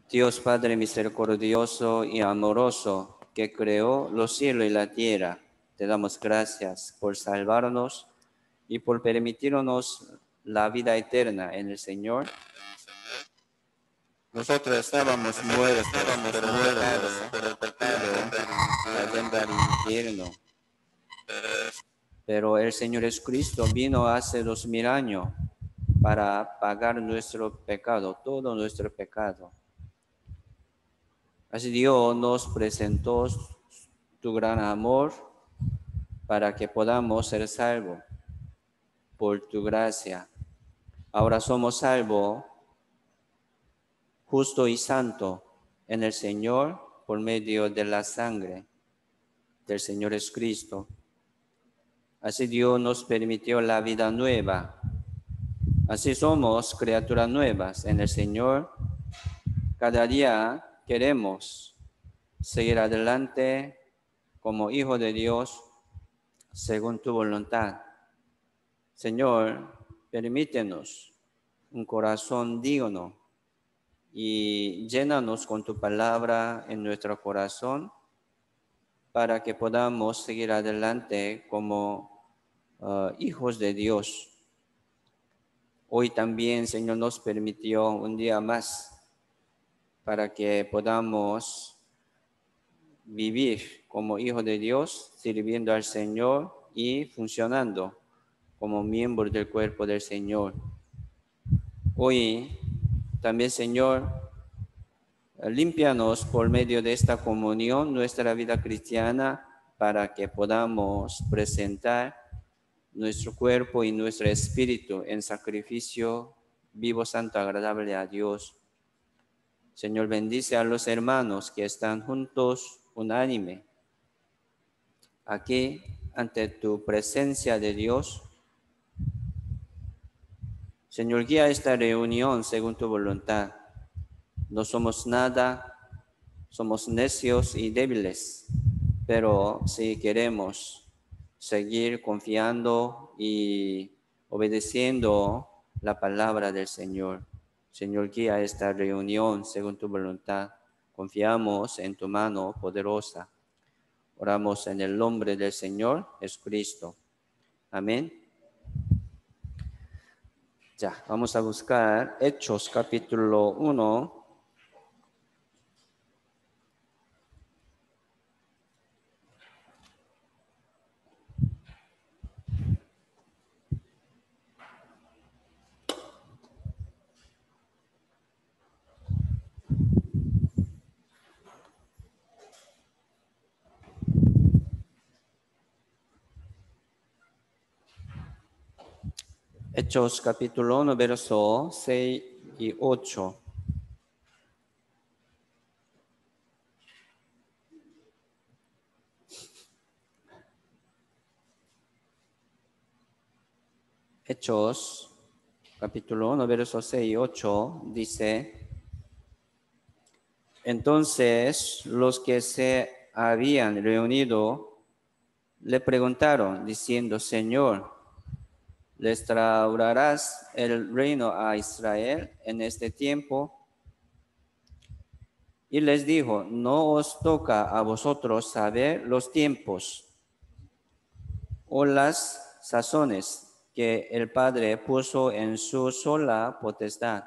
Dios Padre misericordioso y amoroso, que creó los cielos y la tierra, te damos gracias por salvarnos y por permitirnos la vida eterna en el Señor. Nosotros estábamos muertos, cayendo al infierno. Pero el Señor Jesucristo vino hace 2000 años para pagar nuestro pecado, todo nuestro pecado. Así Dios nos presentó tu gran amor para que podamos ser salvos por tu gracia. Ahora somos salvos, justo y santo en el Señor por medio de la sangre del Señor Jesucristo. Así Dios nos permitió la vida nueva. Así somos criaturas nuevas en el Señor. Cada día queremos seguir adelante como hijos de Dios según tu voluntad. Señor, permítenos un corazón digno y llénanos con tu palabra en nuestro corazón para que podamos seguir adelante como hijos de Dios. Hoy también, Señor, nos permitió un día más para que podamos vivir como hijos de Dios, sirviendo al Señor y funcionando como miembros del cuerpo del Señor. Hoy también, Señor, límpianos por medio de esta comunión nuestra vida cristiana para que podamos presentar nuestro cuerpo y nuestro espíritu en sacrificio vivo, santo, agradable a Dios. Señor, bendice a los hermanos que están juntos, unánime, aquí ante tu presencia de Dios. Señor, guía esta reunión según tu voluntad. No somos nada, somos necios y débiles, pero si queremos seguir confiando y obedeciendo la palabra del Señor. Señor, guía esta reunión según tu voluntad. Confiamos en tu mano poderosa. Oramos en el nombre del Señor Jesucristo. Amén. Ya, vamos a buscar Hechos capítulo 1. Hechos capítulo 1, verso 6 y 8. Hechos capítulo 1, verso 6 y 8 dice: Entonces los que se habían reunido le preguntaron, diciendo: Señor, ¿restaurarás el reino a Israel en este tiempo? Y les dijo: No os toca a vosotros saber los tiempos o las sazones que el Padre puso en su sola potestad,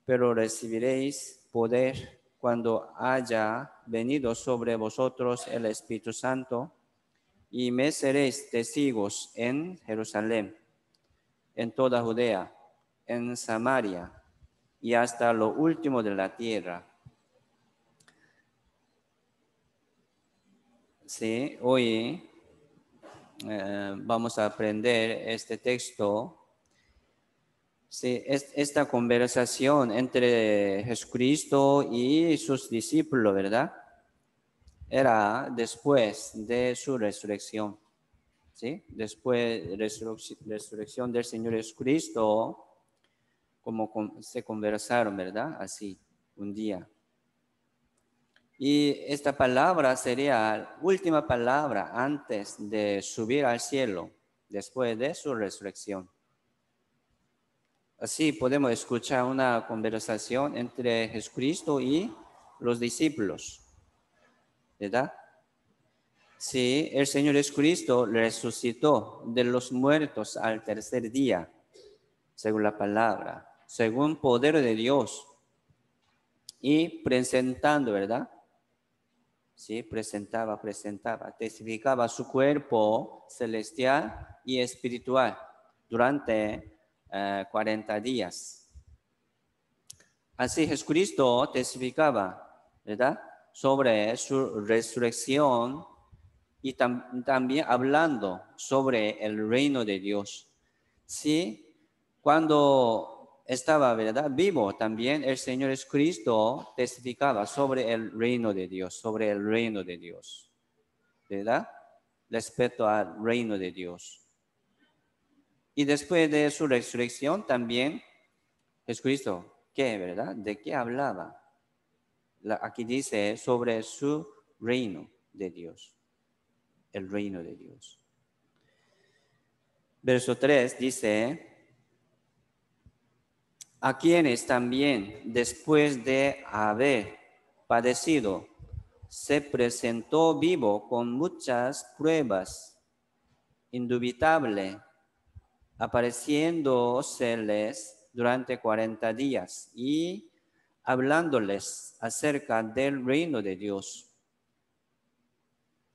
pero recibiréis poder cuando haya venido sobre vosotros el Espíritu Santo, y me seréis testigos en Jerusalén, en toda Judea, en Samaria y hasta lo último de la tierra. Sí, hoy vamos a aprender este texto. Sí, esta conversación entre Jesucristo y sus discípulos, ¿verdad? Era después de su resurrección. ¿Sí? Después de la resurrección del Señor Jesucristo, se conversaron, ¿verdad? Así, un día. Y esta palabra sería la última palabra antes de subir al cielo, después de su resurrección. Así podemos escuchar una conversación entre Jesucristo y los discípulos, ¿verdad? Sí, el Señor Jesucristo resucitó de los muertos al tercer día, según la palabra, según poder de Dios, y presentando, ¿verdad? Sí, presentaba, testificaba su cuerpo celestial y espiritual durante 40 días. Así Jesucristo testificaba, ¿verdad? Sobre su resurrección y también hablando sobre el reino de Dios. Sí, cuando estaba, ¿verdad?, vivo también el Señor Jesucristo testificaba sobre el reino de Dios, ¿verdad? Respecto al reino de Dios. Y después de su resurrección también Jesucristo, ¿qué, verdad? ¿De qué hablaba? Aquí dice sobre su reino de Dios, el reino de Dios. Verso 3 dice, a quienes también después de haber padecido, se presentó vivo con muchas pruebas, indubitable, apareciéndoseles durante 40 días y hablándoles acerca del reino de Dios.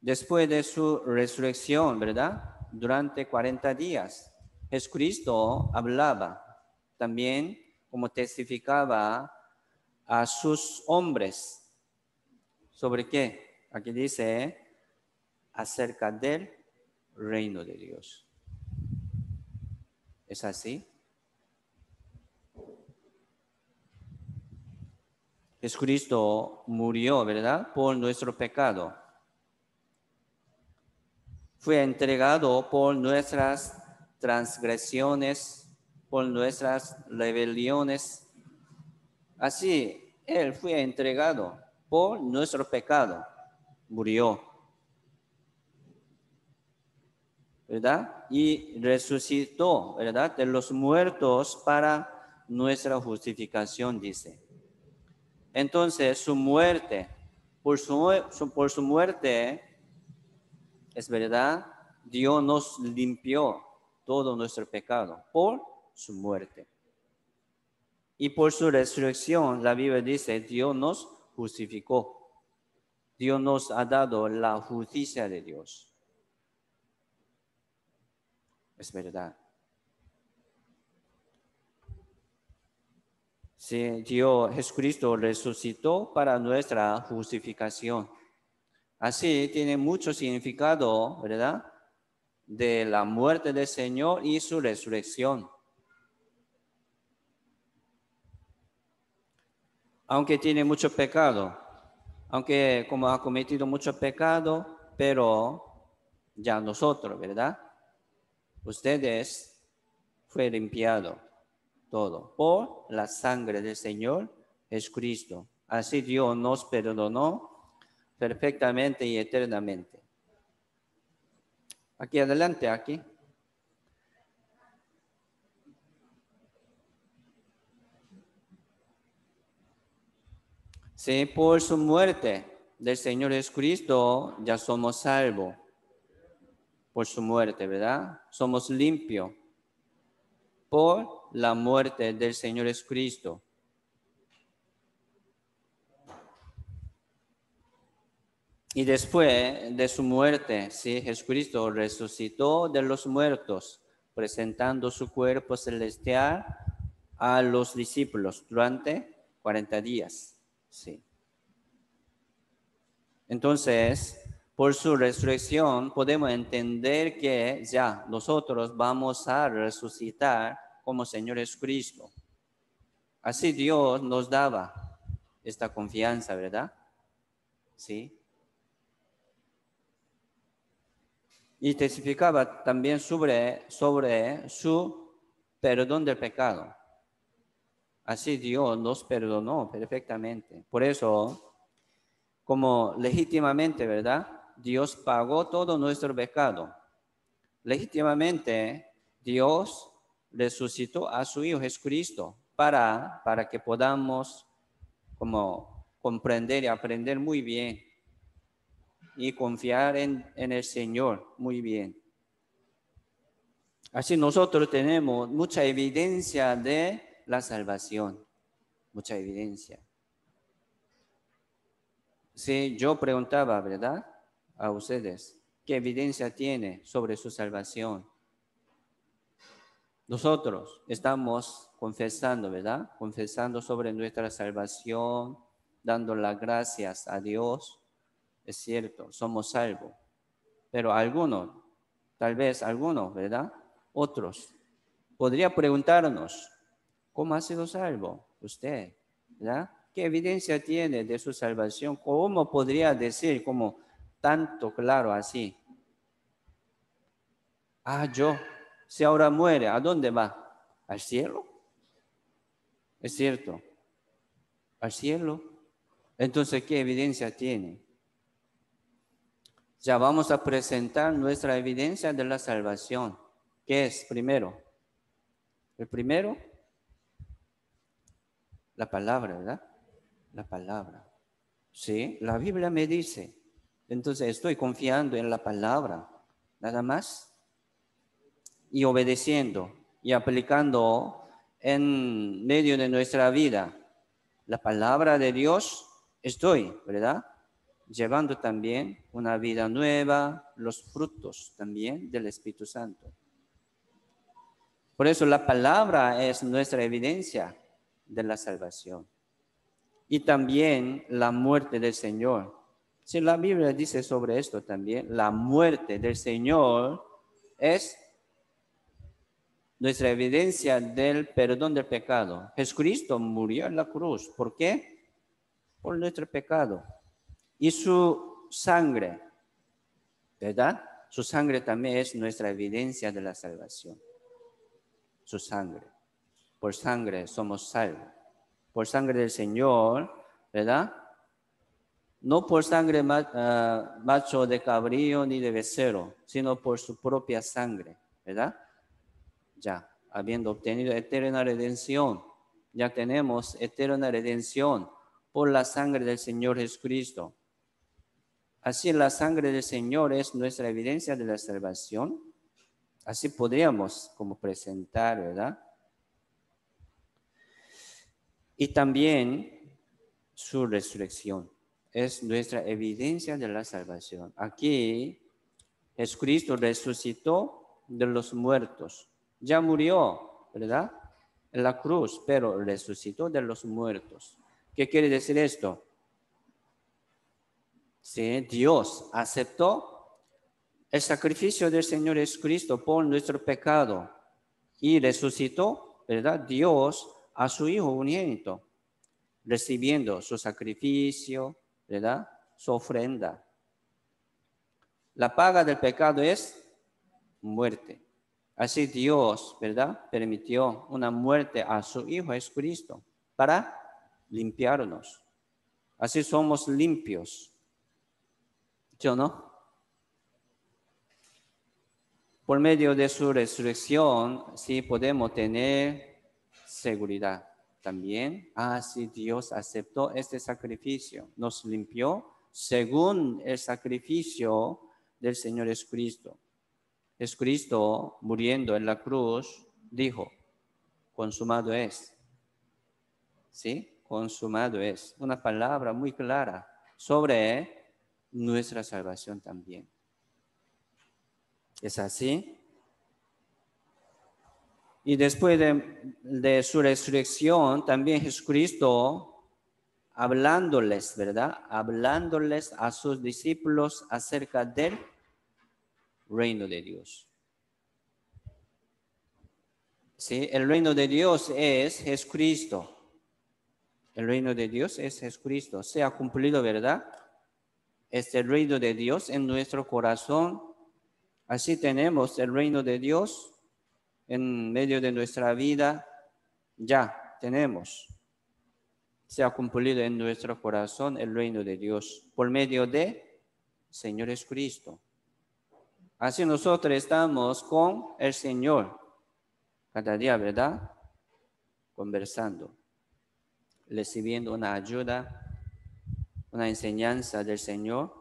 Después de su resurrección, ¿verdad? Durante 40 días, Jesucristo hablaba también, como testificaba a sus hombres. ¿Sobre qué? Aquí dice, acerca del reino de Dios. ¿Es así? Jesucristo murió, ¿verdad?, por nuestro pecado. Fue entregado por nuestras transgresiones, por nuestras rebeliones. Así, Él fue entregado por nuestro pecado. Murió, ¿verdad? Y resucitó, ¿verdad?, de los muertos para nuestra justificación, dice. Entonces, su muerte, por su muerte, es verdad, Dios nos limpió todo nuestro pecado por su muerte. Y por su resurrección, la Biblia dice, Dios nos justificó. Dios nos ha dado la justicia de Dios. Es verdad. Sí, Dios, Jesucristo resucitó para nuestra justificación. Así tiene mucho significado, ¿verdad?, de la muerte del Señor y su resurrección. Aunque tiene mucho pecado, aunque como ha cometido mucho pecado, pero ya nosotros, ¿verdad? Ustedes fue limpiado todo por la sangre del Señor Jesucristo. Así Dios nos perdonó perfectamente y eternamente. Aquí adelante, aquí. Sí, por su muerte del Señor Jesucristo ya somos salvos. Por su muerte, ¿verdad? Somos limpios por la muerte del Señor Jesucristo. Y después de su muerte, sí, Jesucristo resucitó de los muertos, presentando su cuerpo celestial a los discípulos durante 40 días. Sí. Entonces, por su resurrección podemos entender que ya nosotros vamos a resucitar como Señor Jesucristo. Así Dios nos daba esta confianza, ¿verdad? Sí. Y testificaba también sobre su perdón del pecado. Así Dios nos perdonó perfectamente. Por eso, como legítimamente, ¿verdad?, Dios pagó todo nuestro pecado. Legítimamente, Dios resucitó a su Hijo Jesucristo para que podamos como comprender y aprender muy bien y confiar en el Señor muy bien. Así nosotros tenemos mucha evidencia de la salvación, mucha evidencia. Sí, yo preguntaba, ¿verdad? A ustedes, ¿qué evidencia tiene sobre su salvación? Nosotros estamos confesando, ¿verdad? Confesando sobre nuestra salvación, dando las gracias a Dios. Es cierto, somos salvos. Pero algunos, tal vez algunos, ¿verdad? Otros, podría preguntarnos, ¿cómo ha sido salvo usted? ¿Verdad? ¿Qué evidencia tiene de su salvación? ¿Cómo podría decir como tanto claro así? Yo, si ahora muere, ¿a dónde va? ¿Al cielo? Es cierto, al cielo. Entonces, ¿qué evidencia tiene? Ya vamos a presentar nuestra evidencia de la salvación. ¿Qué es primero? El primero, la palabra, ¿verdad? La palabra. Sí, la Biblia me dice. Entonces estoy confiando en la palabra, nada más. Y obedeciendo y aplicando en medio de nuestra vida la palabra de Dios, estoy, ¿verdad? Llevando también una vida nueva, los frutos también del Espíritu Santo. Por eso la palabra es nuestra evidencia de la salvación. Y también la muerte del Señor. Si la Biblia dice sobre esto también, la muerte del Señor es nuestra evidencia del perdón del pecado. Jesucristo murió en la cruz. ¿Por qué? Por nuestro pecado. Y su sangre, ¿verdad? Su sangre también es nuestra evidencia de la salvación. Su sangre. Por sangre somos salvos. Por sangre del Señor, ¿verdad? No por sangre macho de cabrío ni de becerro, sino por su propia sangre, ¿verdad? Ya, habiendo obtenido eterna redención, ya tenemos eterna redención por la sangre del Señor Jesucristo. Así la sangre del Señor es nuestra evidencia de la salvación. Así podríamos como presentar, ¿verdad? Y también su resurrección es nuestra evidencia de la salvación. Aquí Jesucristo resucitó de los muertos. Ya murió, ¿verdad? En la cruz, pero resucitó de los muertos. ¿Qué quiere decir esto? Sí, Dios aceptó el sacrificio del Señor Jesucristo por nuestro pecado y resucitó, ¿verdad? Dios a su Hijo unigénito, recibiendo su sacrificio, ¿verdad? Su ofrenda. La paga del pecado es muerte. Así Dios, ¿verdad? Permitió una muerte a su Hijo Jesucristo para limpiarnos. Así somos limpios. ¿Yo no? Por medio de su resurrección, sí podemos tener seguridad. También, sí, Dios aceptó este sacrificio, nos limpió según el sacrificio del Señor Jesucristo. Jesucristo, muriendo en la cruz, dijo, consumado es. ¿Sí? Consumado es. Una palabra muy clara sobre nuestra salvación también. ¿Es así? Y después de su resurrección, también Jesucristo, hablándoles, ¿verdad? Hablándoles a sus discípulos acerca del reino de Dios. ¿Sí? El reino de Dios es Jesucristo. El reino de Dios es Jesucristo. Se ha cumplido, ¿verdad? Este reino de Dios en nuestro corazón. Así tenemos el reino de Dios en medio de nuestra vida. Ya tenemos. Se ha cumplido en nuestro corazón el reino de Dios por medio de Señor Jesucristo. Así nosotros estamos con el Señor. cada día, ¿verdad? Conversando, recibiendo una ayuda, una enseñanza del Señor.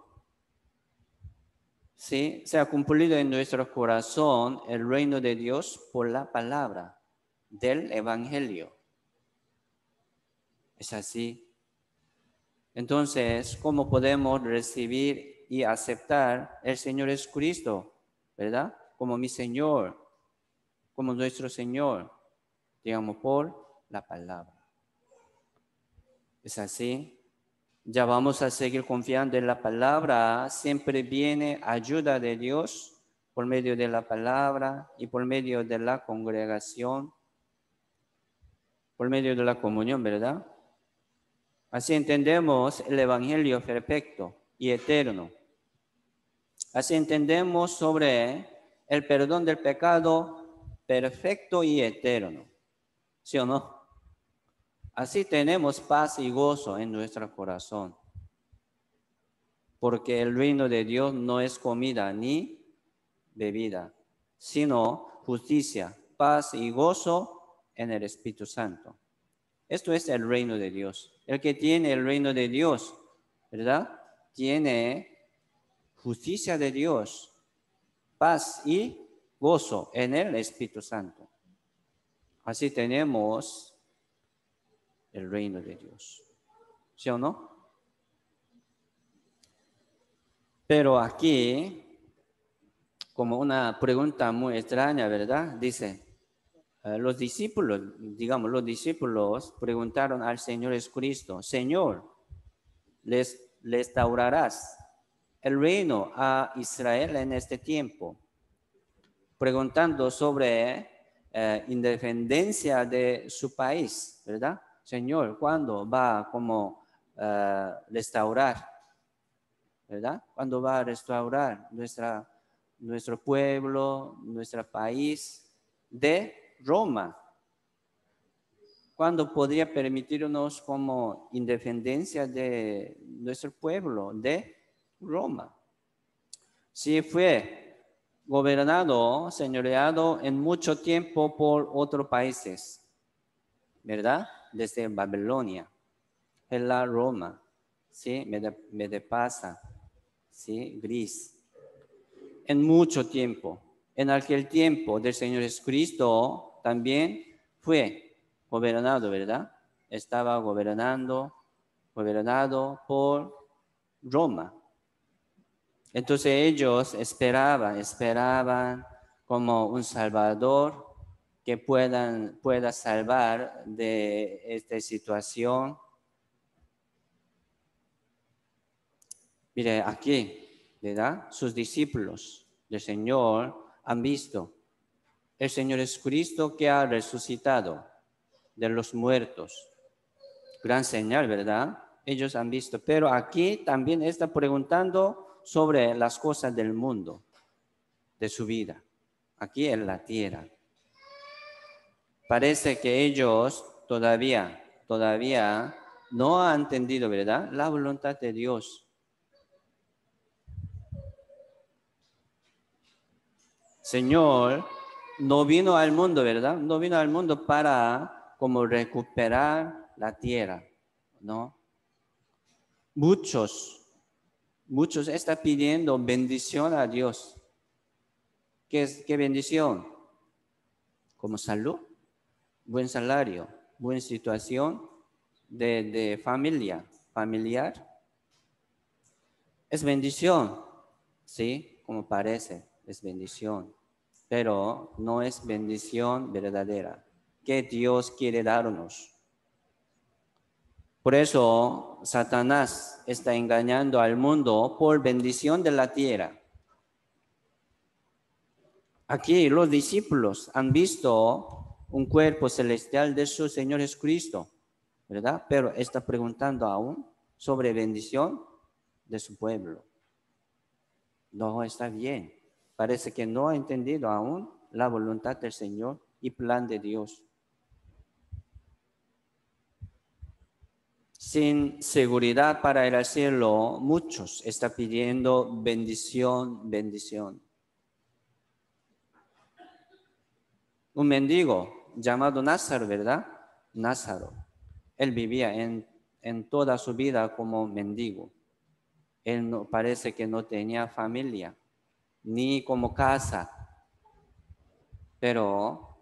Sí, se ha cumplido en nuestro corazón el reino de Dios por la palabra del Evangelio. Es así. Entonces, ¿cómo podemos recibir y aceptar el Señor Jesucristo, verdad? Como mi Señor, como nuestro Señor, digamos, por la palabra. Es así. Ya vamos a seguir confiando en la palabra. Siempre viene ayuda de Dios por medio de la palabra y por medio de la congregación, por medio de la comunión, ¿verdad? Así entendemos el Evangelio perfecto y eterno. Así entendemos sobre el perdón del pecado perfecto y eterno. ¿Sí o no? Así tenemos paz y gozo en nuestro corazón. Porque el reino de Dios no es comida ni bebida, sino justicia, paz y gozo en el Espíritu Santo. Esto es el reino de Dios. El que tiene el reino de Dios, ¿verdad? Tiene justicia de Dios, paz y gozo en el Espíritu Santo. Así tenemos el reino de Dios. ¿Sí o no? Pero aquí, como una pregunta muy extraña, ¿verdad? Dice, los discípulos preguntaron al Señor Jesucristo, Señor, ¿les restaurarás el reino a Israel en este tiempo? Preguntando sobre independencia de su país, ¿verdad? Señor, ¿cuándo va a restaurar, ¿verdad? ¿Cuándo va a restaurar nuestro pueblo, nuestro país de Roma? ¿Cuándo podría permitirnos como independencia de nuestro pueblo, de Roma? Si fue gobernado, señoreado en mucho tiempo por otros países, ¿verdad? Desde Babilonia, la Roma, ¿sí? Medepasa, ¿sí? Gris. En mucho tiempo. En aquel tiempo del Señor Jesucristo también fue gobernado, ¿verdad? Estaba gobernado por Roma. Entonces ellos esperaban como un Salvador que pueda salvar de esta situación. Mire, aquí, ¿verdad? Sus discípulos del Señor han visto el Señor Jesucristo que ha resucitado de los muertos. Gran señal, ¿verdad? Ellos han visto. Pero aquí también está preguntando sobre las cosas del mundo, de su vida, aquí en la tierra. Parece que ellos todavía no han entendido, ¿verdad? La voluntad de Dios. Señor no vino al mundo, ¿verdad? No vino al mundo para como recuperar la tierra, ¿no? Muchos están pidiendo bendición a Dios. ¿Qué bendición? Como salud, buen salario, buena situación de familiar. Es bendición, ¿sí? Como parece, es bendición. Pero no es bendición verdadera que Dios quiere darnos. Por eso Satanás está engañando al mundo por bendición de la tierra. Aquí los discípulos han visto un cuerpo celestial de su Señor Jesucristo, ¿verdad? Pero está preguntando aún sobre bendición de su pueblo. No está bien. Parece que no ha entendido aún la voluntad del Señor y plan de Dios. Sin seguridad para ir al cielo, muchos están pidiendo bendición. un mendigo llamado Lázaro, ¿verdad? Lázaro. Él vivía en toda su vida como mendigo. Él no, parece que no tenía familia, ni como casa, pero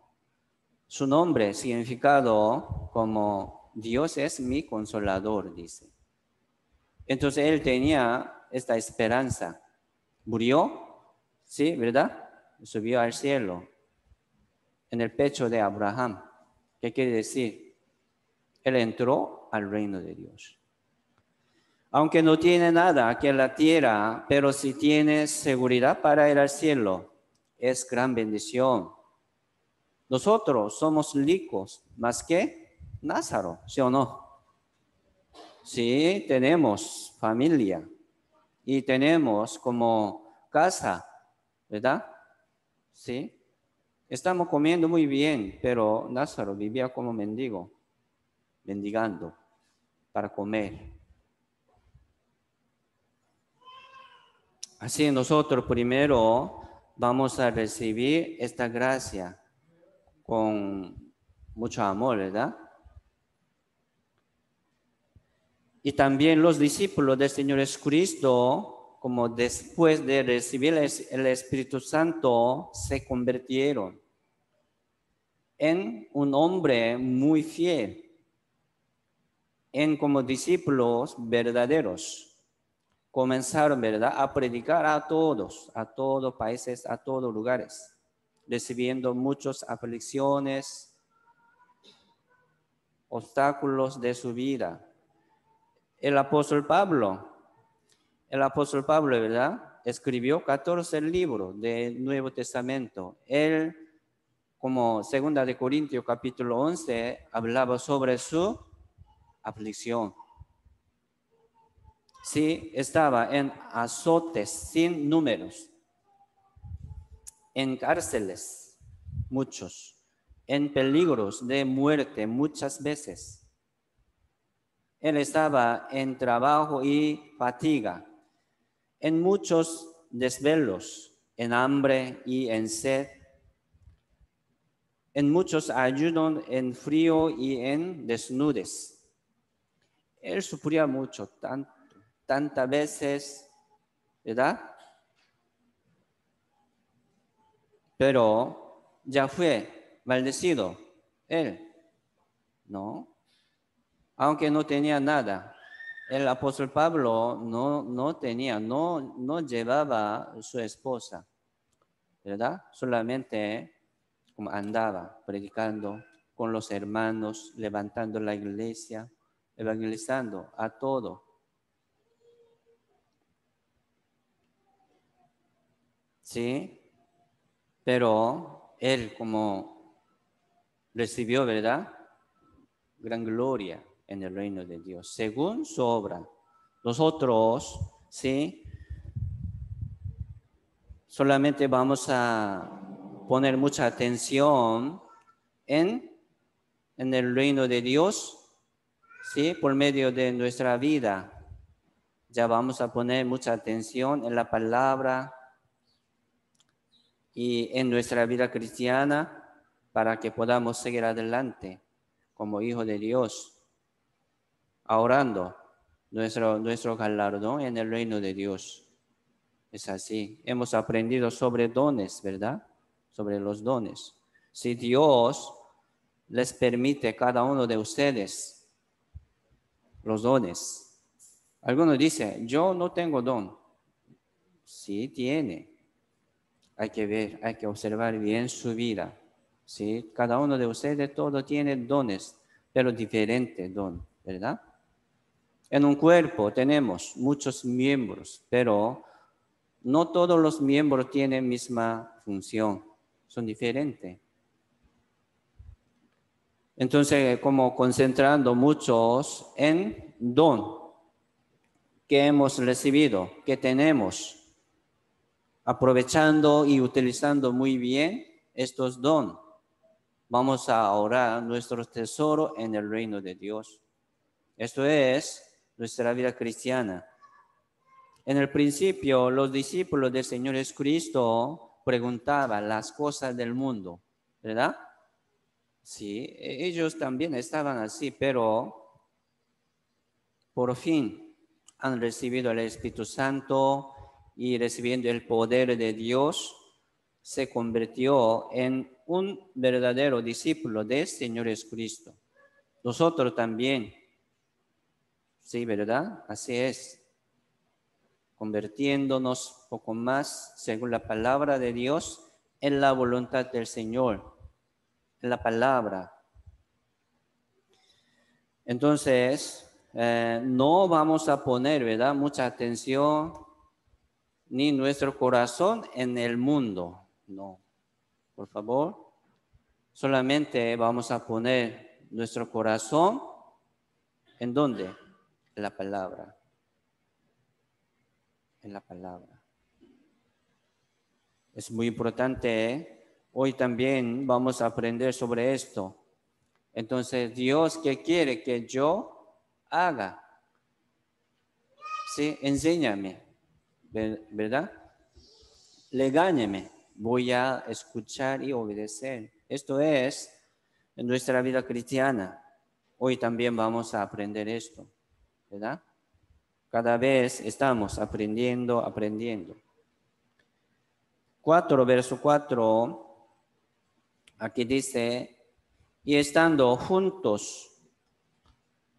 su nombre, significado como Dios es mi consolador, dice. Entonces él tenía esta esperanza. Murió, sí, ¿verdad? Subió al cielo, en el pecho de Abraham. ¿Qué quiere decir? Él entró al reino de Dios. Aunque no tiene nada aquí en la tierra, pero si tiene seguridad para ir al cielo, es gran bendición. Nosotros somos ricos, más que Lázaro, ¿sí o no? Sí, tenemos familia y tenemos como casa, ¿verdad? Sí. Estamos comiendo muy bien, pero Lázaro vivía como mendigo, mendigando para comer. Así nosotros primero vamos a recibir esta gracia con mucho amor, ¿verdad? Y también los discípulos del Señor Jesucristo, como después de recibir el Espíritu Santo, se convirtieron en un hombre muy fiel, en como discípulos verdaderos. Comenzaron, ¿verdad?, a predicar a todos países, a todos lugares, recibiendo muchas aflicciones, obstáculos de su vida. El apóstol Pablo, ¿verdad?, escribió 14 libros del Nuevo Testamento. Él, como 2 de Corintios capítulo 11, hablaba sobre su aflicción. Sí, estaba en azotes sin números, en cárceles, muchos, en peligros de muerte muchas veces. Él estaba en trabajo y fatiga, en muchos desvelos, en hambre y en sed, en muchos ayunos, en frío y en desnudez. Él sufría mucho, tantas veces, ¿verdad? Pero ya fue maldecido él, ¿no? Aunque no tenía nada. El apóstol Pablo no llevaba a su esposa, ¿verdad? Solamente como andaba predicando con los hermanos, levantando la iglesia, evangelizando a todo. ¿Sí? Pero él como recibió, ¿verdad?, gran gloria en el reino de Dios, según su obra. Nosotros, ¿sí?, solamente vamos a poner mucha atención en el reino de Dios, ¿sí?, por medio de nuestra vida. Ya vamos a poner mucha atención en la palabra y en nuestra vida cristiana para que podamos seguir adelante como hijos de Dios, ahorrando nuestro galardón en el reino de Dios. Es así. Hemos aprendido sobre dones, ¿verdad? Sobre los dones. Si Dios les permite a cada uno de ustedes los dones. Algunos dicen, yo no tengo don. Sí tiene. Hay que ver, hay que observar bien su vida. ¿Sí? Cada uno de ustedes, todo tiene dones, pero diferentes dones, ¿verdad? En un cuerpo tenemos muchos miembros, pero no todos los miembros tienen misma función, son diferentes. Entonces, como concentrando muchos en don que hemos recibido, que tenemos, aprovechando y utilizando muy bien estos dones, vamos a ahorrar nuestro tesoro en el reino de Dios. Esto es nuestra vida cristiana. En el principio, los discípulos del Señor Jesucristo preguntaban las cosas del mundo. ¿verdad? Sí, ellos también estaban así, pero por fin han recibido el Espíritu Santo y recibiendo el poder de Dios, se convirtió en un verdadero discípulo del Señor Jesucristo. Nosotros también, sí, ¿verdad? Así es. Convirtiéndonos poco más, según la palabra de Dios, en la voluntad del Señor, en la palabra. Entonces, no vamos a poner, ¿verdad?, mucha atención ni nuestro corazón en el mundo. No, por favor. Solamente vamos a poner nuestro corazón ¿en dónde? En la palabra. En la palabra. Es muy importante, ¿eh? Hoy también vamos a aprender sobre esto. Entonces, Dios, ¿qué quiere que yo haga? Sí, enséñame, ¿verdad? Regáñeme, voy a escuchar y obedecer. Esto es en nuestra vida cristiana. Hoy también vamos a aprender esto, ¿verdad? Cada vez estamos aprendiendo. 4, verso 4, aquí dice, y estando juntos,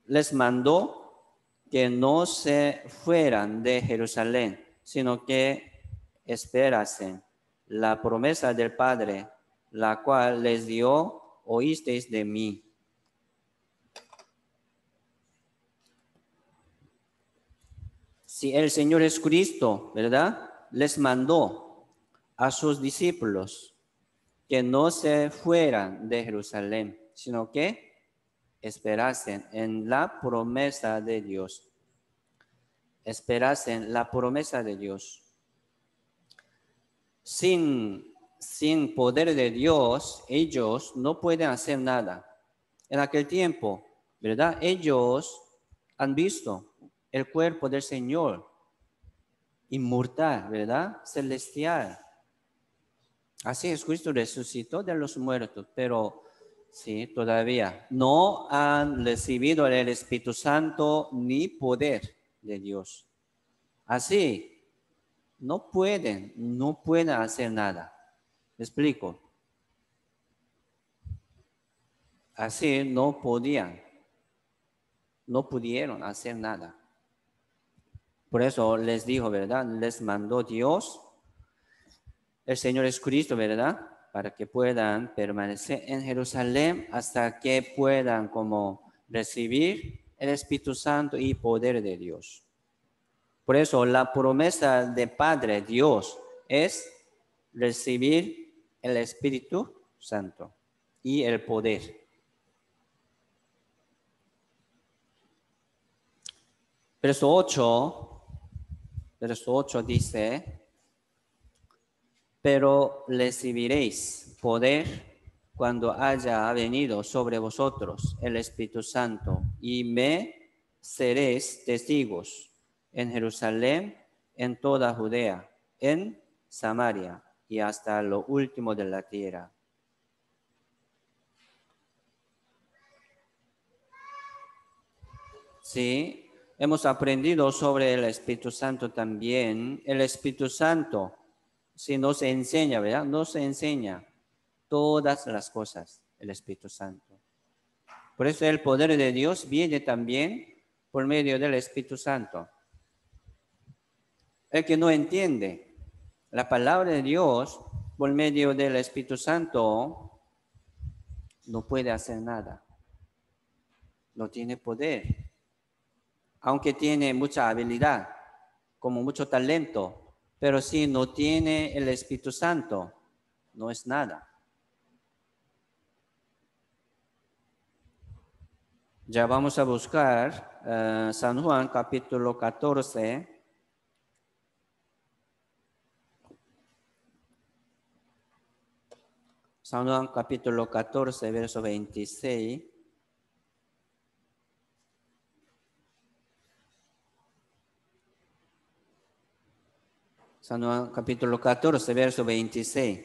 les mandó que no se fueran de Jerusalén, sino que esperasen la promesa del Padre, la cual les dio, oísteis de mí. Si el Señor Jesucristo, ¿verdad?, les mandó a sus discípulos que no se fueran de Jerusalén, sino que esperasen en la promesa de Dios. Esperasen la promesa de Dios. Sin poder de Dios, ellos no pueden hacer nada. En aquel tiempo, ¿verdad?, ellos han visto el cuerpo del Señor, inmortal, ¿verdad?, celestial. Así Jesucristo resucitó de los muertos, pero sí, todavía no han recibido el Espíritu Santo ni poder de Dios. Así, no pueden hacer nada. ¿Me explico? Así no pudieron hacer nada. Por eso les dijo, ¿verdad? Les mandó Dios, el Señor Jesucristo, ¿verdad?, para que puedan permanecer en Jerusalén hasta que puedan como recibir el Espíritu Santo y poder de Dios. Por eso la promesa de Padre Dios es recibir el Espíritu Santo y el poder. Verso 8 dice, pero recibiréis poder cuando haya venido sobre vosotros el Espíritu Santo y me seréis testigos en Jerusalén, en toda Judea, en Samaria y hasta lo último de la tierra. Sí, hemos aprendido sobre el Espíritu Santo también. El Espíritu Santo, si nos enseña, ¿verdad? Nos enseña todas las cosas, el Espíritu Santo. Por eso el poder de Dios viene también por medio del Espíritu Santo. El que no entiende la palabra de Dios por medio del Espíritu Santo no puede hacer nada. No tiene poder. Aunque tiene mucha habilidad, como mucho talento, pero si no tiene el Espíritu Santo, no es nada. Ya vamos a buscar San Juan capítulo 14. San Juan capítulo 14, verso 26. San Juan capítulo 14, verso 26.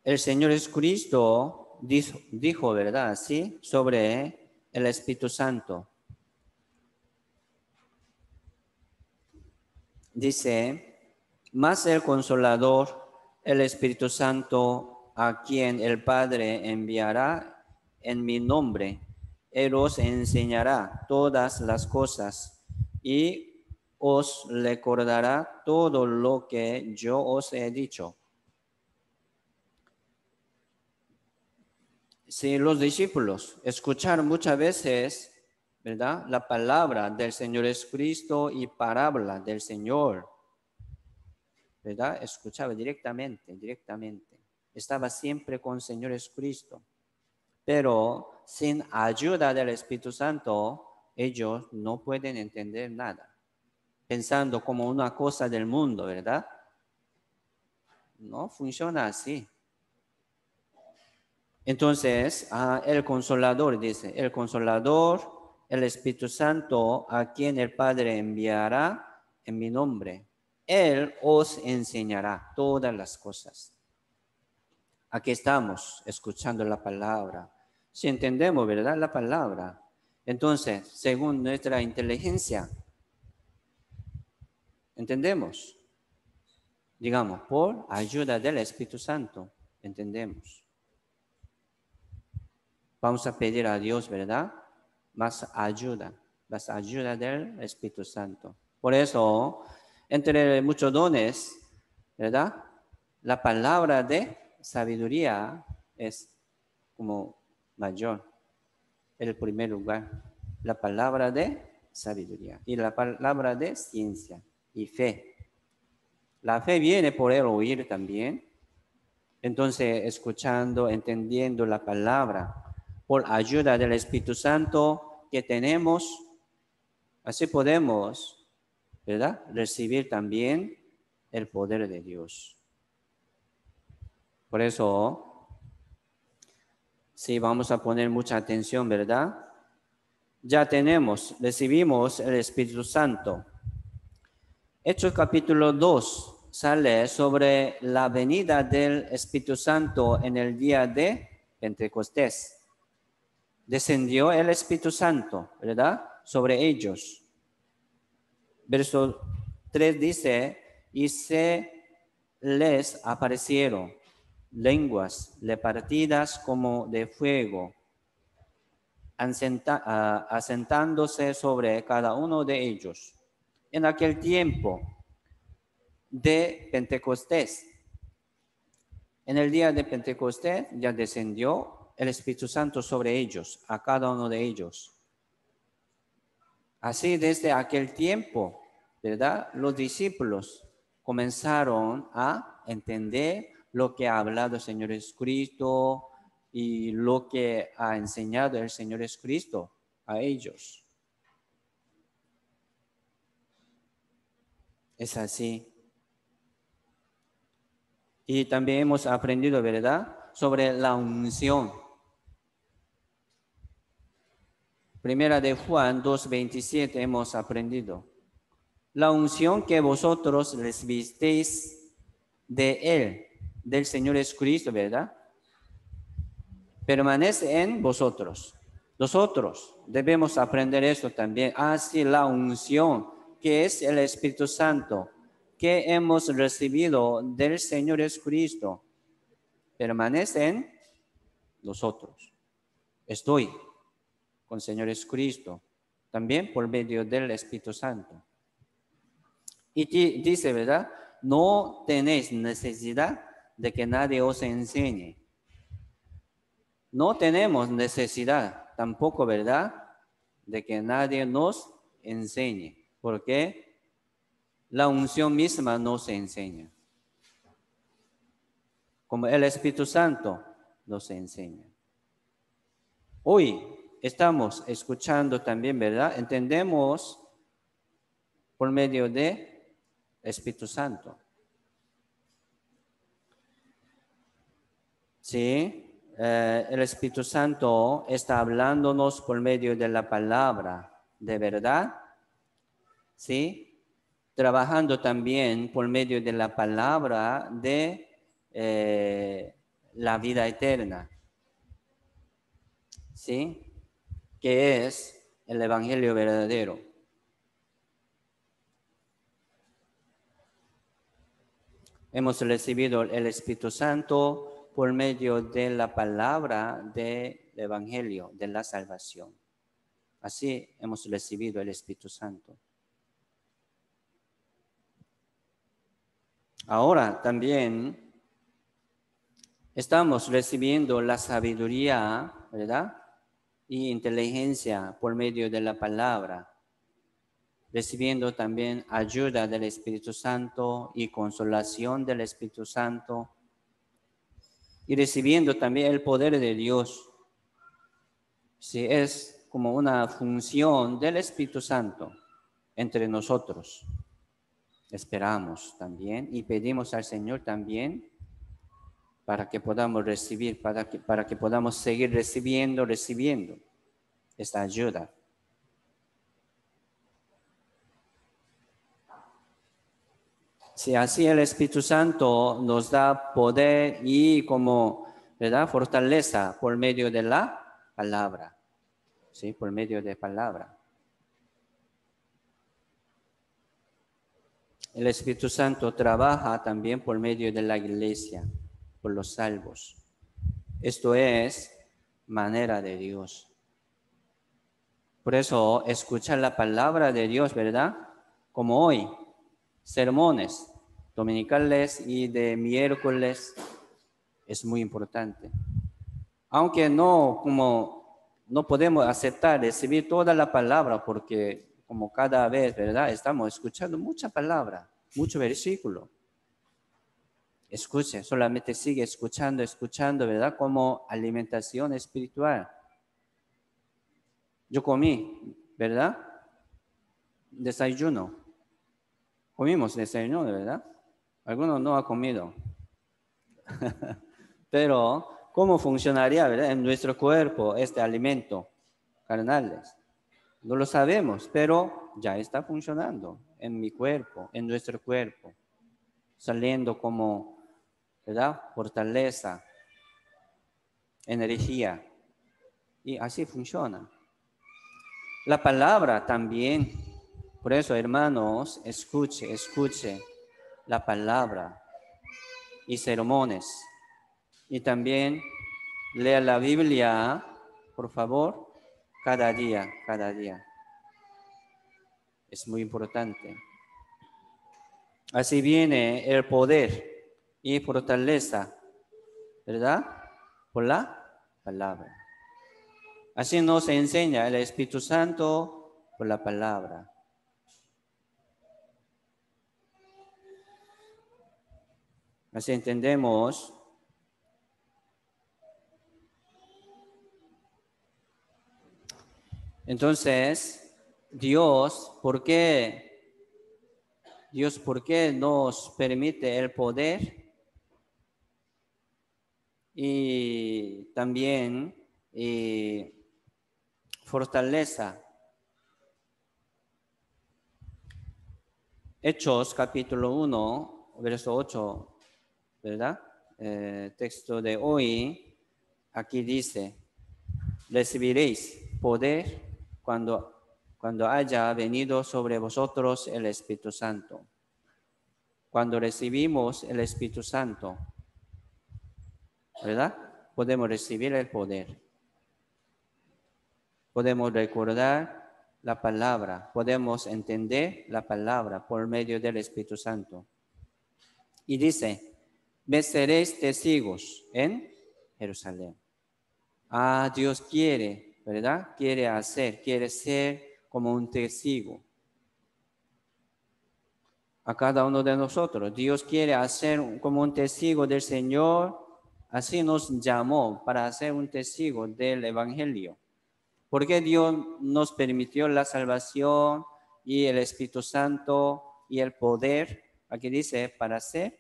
el Señor Jesucristo dijo, ¿verdad? Sí, sobre el Espíritu Santo. Dice, mas el Consolador, el Espíritu Santo, a quien el Padre enviará en mi nombre, Él os enseñará todas las cosas y os recordará todo lo que yo os he dicho. Si los discípulos escucharon muchas veces, ¿verdad?, la palabra del Señor Jesucristo y parábola del Señor, ¿verdad? Escuchaba directamente. Estaba siempre con el Señor Jesucristo. Pero sin ayuda del Espíritu Santo, ellos no pueden entender nada. Pensando como una cosa del mundo, ¿verdad? No funciona así. Entonces, el Consolador dice, el Consolador, el Espíritu Santo, a quien el Padre enviará en mi nombre, Él os enseñará todas las cosas. Aquí estamos escuchando la palabra. Si entendemos, ¿verdad?, la palabra. Entonces, según nuestra inteligencia, entendemos. Digamos, por ayuda del Espíritu Santo, entendemos. Vamos a pedir a Dios, ¿verdad?, más ayuda del Espíritu Santo. Por eso, entre muchos dones, ¿verdad?, la palabra de sabiduría es como mayor, el primer lugar. La palabra de sabiduría y la palabra de ciencia y fe. La fe viene por el oír también. Entonces, escuchando, entendiendo la palabra, por ayuda del Espíritu Santo que tenemos, así podemos, ¿verdad?, recibir también el poder de Dios. Por eso, sí, vamos a poner mucha atención, ¿verdad? Ya recibimos el Espíritu Santo. Hechos capítulo 2 sale sobre la venida del Espíritu Santo en el día de Pentecostés. Descendió el Espíritu Santo, ¿verdad?, sobre ellos. Verso 3 dice, y se les aparecieron lenguas repartidas como de fuego, asentándose sobre cada uno de ellos. En aquel tiempo de Pentecostés, en el día de Pentecostés ya descendió el Espíritu Santo sobre ellos, a cada uno de ellos. Así desde aquel tiempo, ¿verdad?, los discípulos comenzaron a entender lo que ha hablado el Señor Jesucristo y lo que ha enseñado el Señor Jesucristo a ellos. Es así. Y también hemos aprendido, ¿verdad?, sobre la unción. Primera de Juan 2:27 hemos aprendido. La unción que vosotros recibisteis de Él, del Señor Jesucristo, ¿verdad?, permanece en vosotros. Nosotros debemos aprender esto también. Así la unción, que es el Espíritu Santo, que hemos recibido del Señor Jesucristo, permanece en nosotros. Estoy con el Señor Jesucristo, también por medio del Espíritu Santo. Y dice, ¿verdad?, no tenéis necesidad de que nadie os enseñe. No tenemos necesidad tampoco, ¿verdad?, de que nadie nos enseñe, porque la unción misma nos enseña. Como el Espíritu Santo nos enseña. Hoy estamos escuchando también, ¿verdad? Entendemos por medio de Espíritu Santo. Sí. El Espíritu Santo está hablándonos por medio de la palabra de verdad, ¿sí? Trabajando también por medio de la palabra de la vida eterna, ¿sí? Que es el Evangelio verdadero. Hemos recibido el Espíritu Santo por medio de la palabra del Evangelio, de la salvación. Así hemos recibido el Espíritu Santo. Ahora también estamos recibiendo la sabiduría, ¿verdad? Y inteligencia por medio de la palabra, recibiendo también ayuda del Espíritu Santo y consolación del Espíritu Santo, y recibiendo también el poder de Dios. Sí, es como una función del Espíritu Santo entre nosotros. Esperamos también y pedimos al Señor también para que podamos recibir, para que podamos seguir recibiendo esta ayuda. Si así el Espíritu Santo nos da poder y como, ¿verdad?, fortaleza por medio de la palabra. Sí, por medio de palabra. El Espíritu Santo trabaja también por medio de la iglesia, por los salvos. Esto es manera de Dios. Por eso, escuchar la palabra de Dios, ¿verdad? Como hoy, sermones dominicales y de miércoles, es muy importante. Aunque no podemos aceptar, recibir toda la palabra, porque como cada vez, ¿verdad?, estamos escuchando mucha palabra, mucho versículo. Escuche, solamente sigue escuchando, ¿verdad?, como alimentación espiritual. Yo comí, ¿verdad?, desayuno. Comimos desayuno, ¿verdad? Algunos no han comido. Pero, ¿cómo funcionaría, verdad, en nuestro cuerpo este alimento carnales? No lo sabemos, pero ya está funcionando en mi cuerpo, en nuestro cuerpo, saliendo como, ¿verdad?, fortaleza, energía, y así funciona. La palabra también, por eso, hermanos, escuche la palabra y sermones, y también lea la Biblia, por favor, cada día. Es muy importante. Así viene el poder y fortaleza, ¿verdad?, por la palabra. Así nos enseña el Espíritu Santo por la palabra. Así entendemos entonces Dios, ¿por qué nos permite el poder y también fortaleza? Hechos capítulo 1, verso 8, ¿verdad? Texto de hoy, aquí dice: recibiréis poder cuando haya venido sobre vosotros el Espíritu Santo. Cuando recibimos el Espíritu Santo, ¿verdad?, podemos recibir el poder. Podemos recordar la palabra, podemos entender la palabra por medio del Espíritu Santo. Y dice: me seréis testigos en Jerusalén. Dios quiere, ¿verdad?, quiere ser como un testigo a cada uno de nosotros. Dios quiere hacer como un testigo del Señor. Así nos llamó, para ser un testigo del Evangelio. Porque Dios nos permitió la salvación y el Espíritu Santo y el poder. Aquí dice, para ser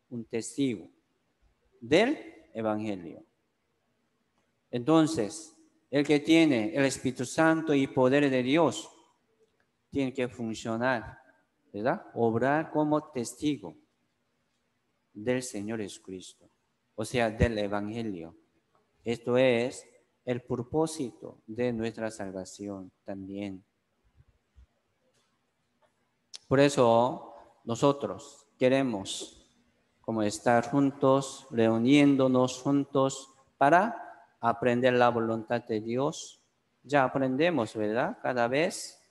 un testigo del Evangelio. Entonces, el que tiene el Espíritu Santo y poder de Dios tiene que funcionar, ¿verdad?, obrar como testigo del Señor Jesucristo. o sea, del Evangelio. Esto es el propósito de nuestra salvación también. Por eso nosotros queremos como estar juntos, reuniéndonos juntos para aprender la voluntad de Dios. Ya aprendemos, ¿verdad? Cada vez.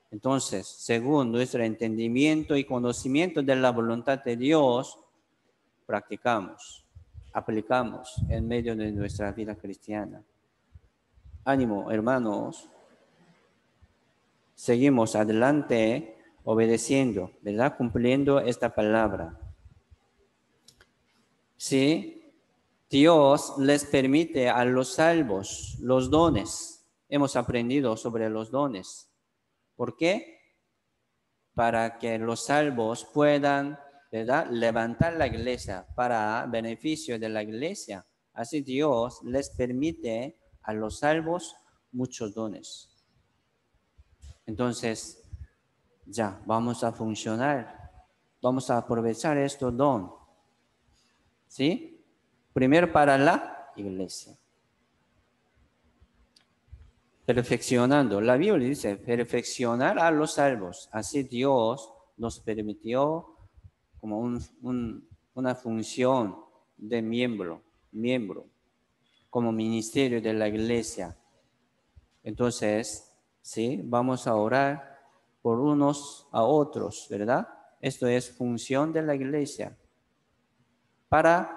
Entonces, según nuestro entendimiento y conocimiento de la voluntad de Dios, practicamos, aplicamos en medio de nuestra vida cristiana. Ánimo, hermanos. Seguimos adelante obedeciendo, ¿verdad? Cumpliendo esta palabra. Sí, Dios les permite a los salvos los dones. Hemos aprendido sobre los dones. ¿Por qué? Para que los salvos puedan, ¿verdad?, levantar la iglesia para beneficio de la iglesia. Así Dios les permite a los salvos muchos dones. Entonces, ya, vamos a funcionar. Vamos a aprovechar estos dones. ¿Sí? Primero para la iglesia. Perfeccionando. La Biblia dice, perfeccionar a los salvos. Así Dios nos permitió como una función de miembro, como ministerio de la iglesia. Entonces, sí, vamos a orar por unos a otros, ¿verdad? Esto es función de la iglesia para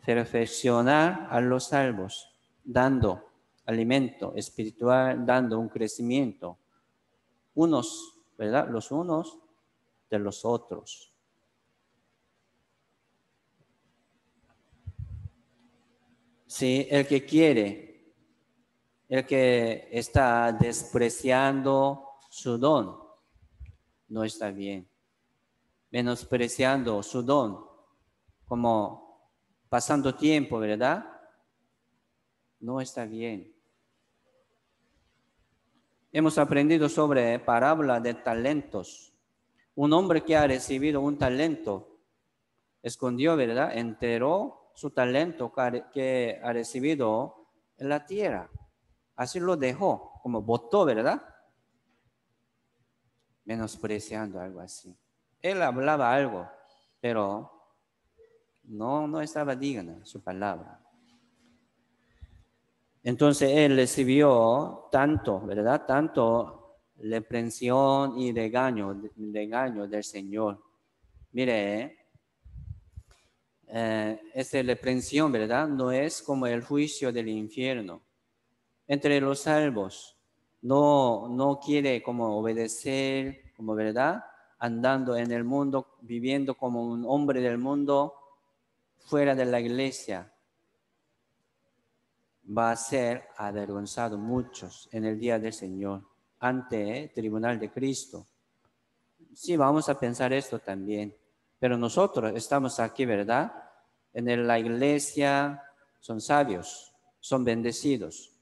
perfeccionar a los salvos, dando alimento espiritual, dando un crecimiento, unos, ¿verdad? Los unos de los otros. Sí, el que quiere, el que está despreciando su don, no está bien. Menospreciando su don, como pasando tiempo, ¿verdad? No está bien. Hemos aprendido sobre parábola de talentos. Un hombre que ha recibido un talento, escondió, ¿verdad? Enterró su talento que ha recibido en la tierra. Así lo dejó, como botó, ¿verdad? Menospreciando algo así. Él hablaba algo, pero no estaba digna su palabra. Entonces él recibió tanto, ¿verdad? Tanto reprensión y regaño del Señor. Mire, esta reprensión, ¿verdad? No es como el juicio del infierno. Entre los salvos, no quiere como obedecer, como, ¿verdad? Andando en el mundo, viviendo como un hombre del mundo, fuera de la iglesia. Va a ser avergonzado muchos en el día del Señor, ante el tribunal de Cristo. Sí, vamos a pensar esto también. Pero nosotros estamos aquí, ¿verdad? En la iglesia son sabios, son bendecidos.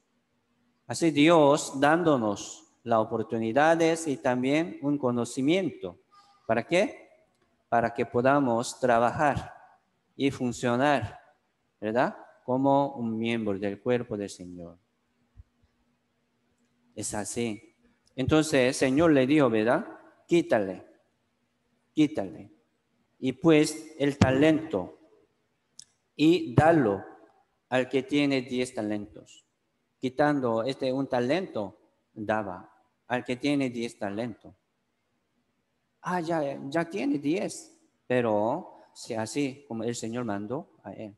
Así Dios dándonos las oportunidades y también un conocimiento. ¿Para qué? Para que podamos trabajar y funcionar, ¿verdad? Como un miembro del cuerpo del Señor. Es así. Entonces el Señor le dijo, ¿verdad? Quítale. Y pues el talento y dalo al que tiene 10 talentos. Quitando un talento, daba al que tiene 10 talentos. Ya tiene 10, pero si así como el Señor mandó a él.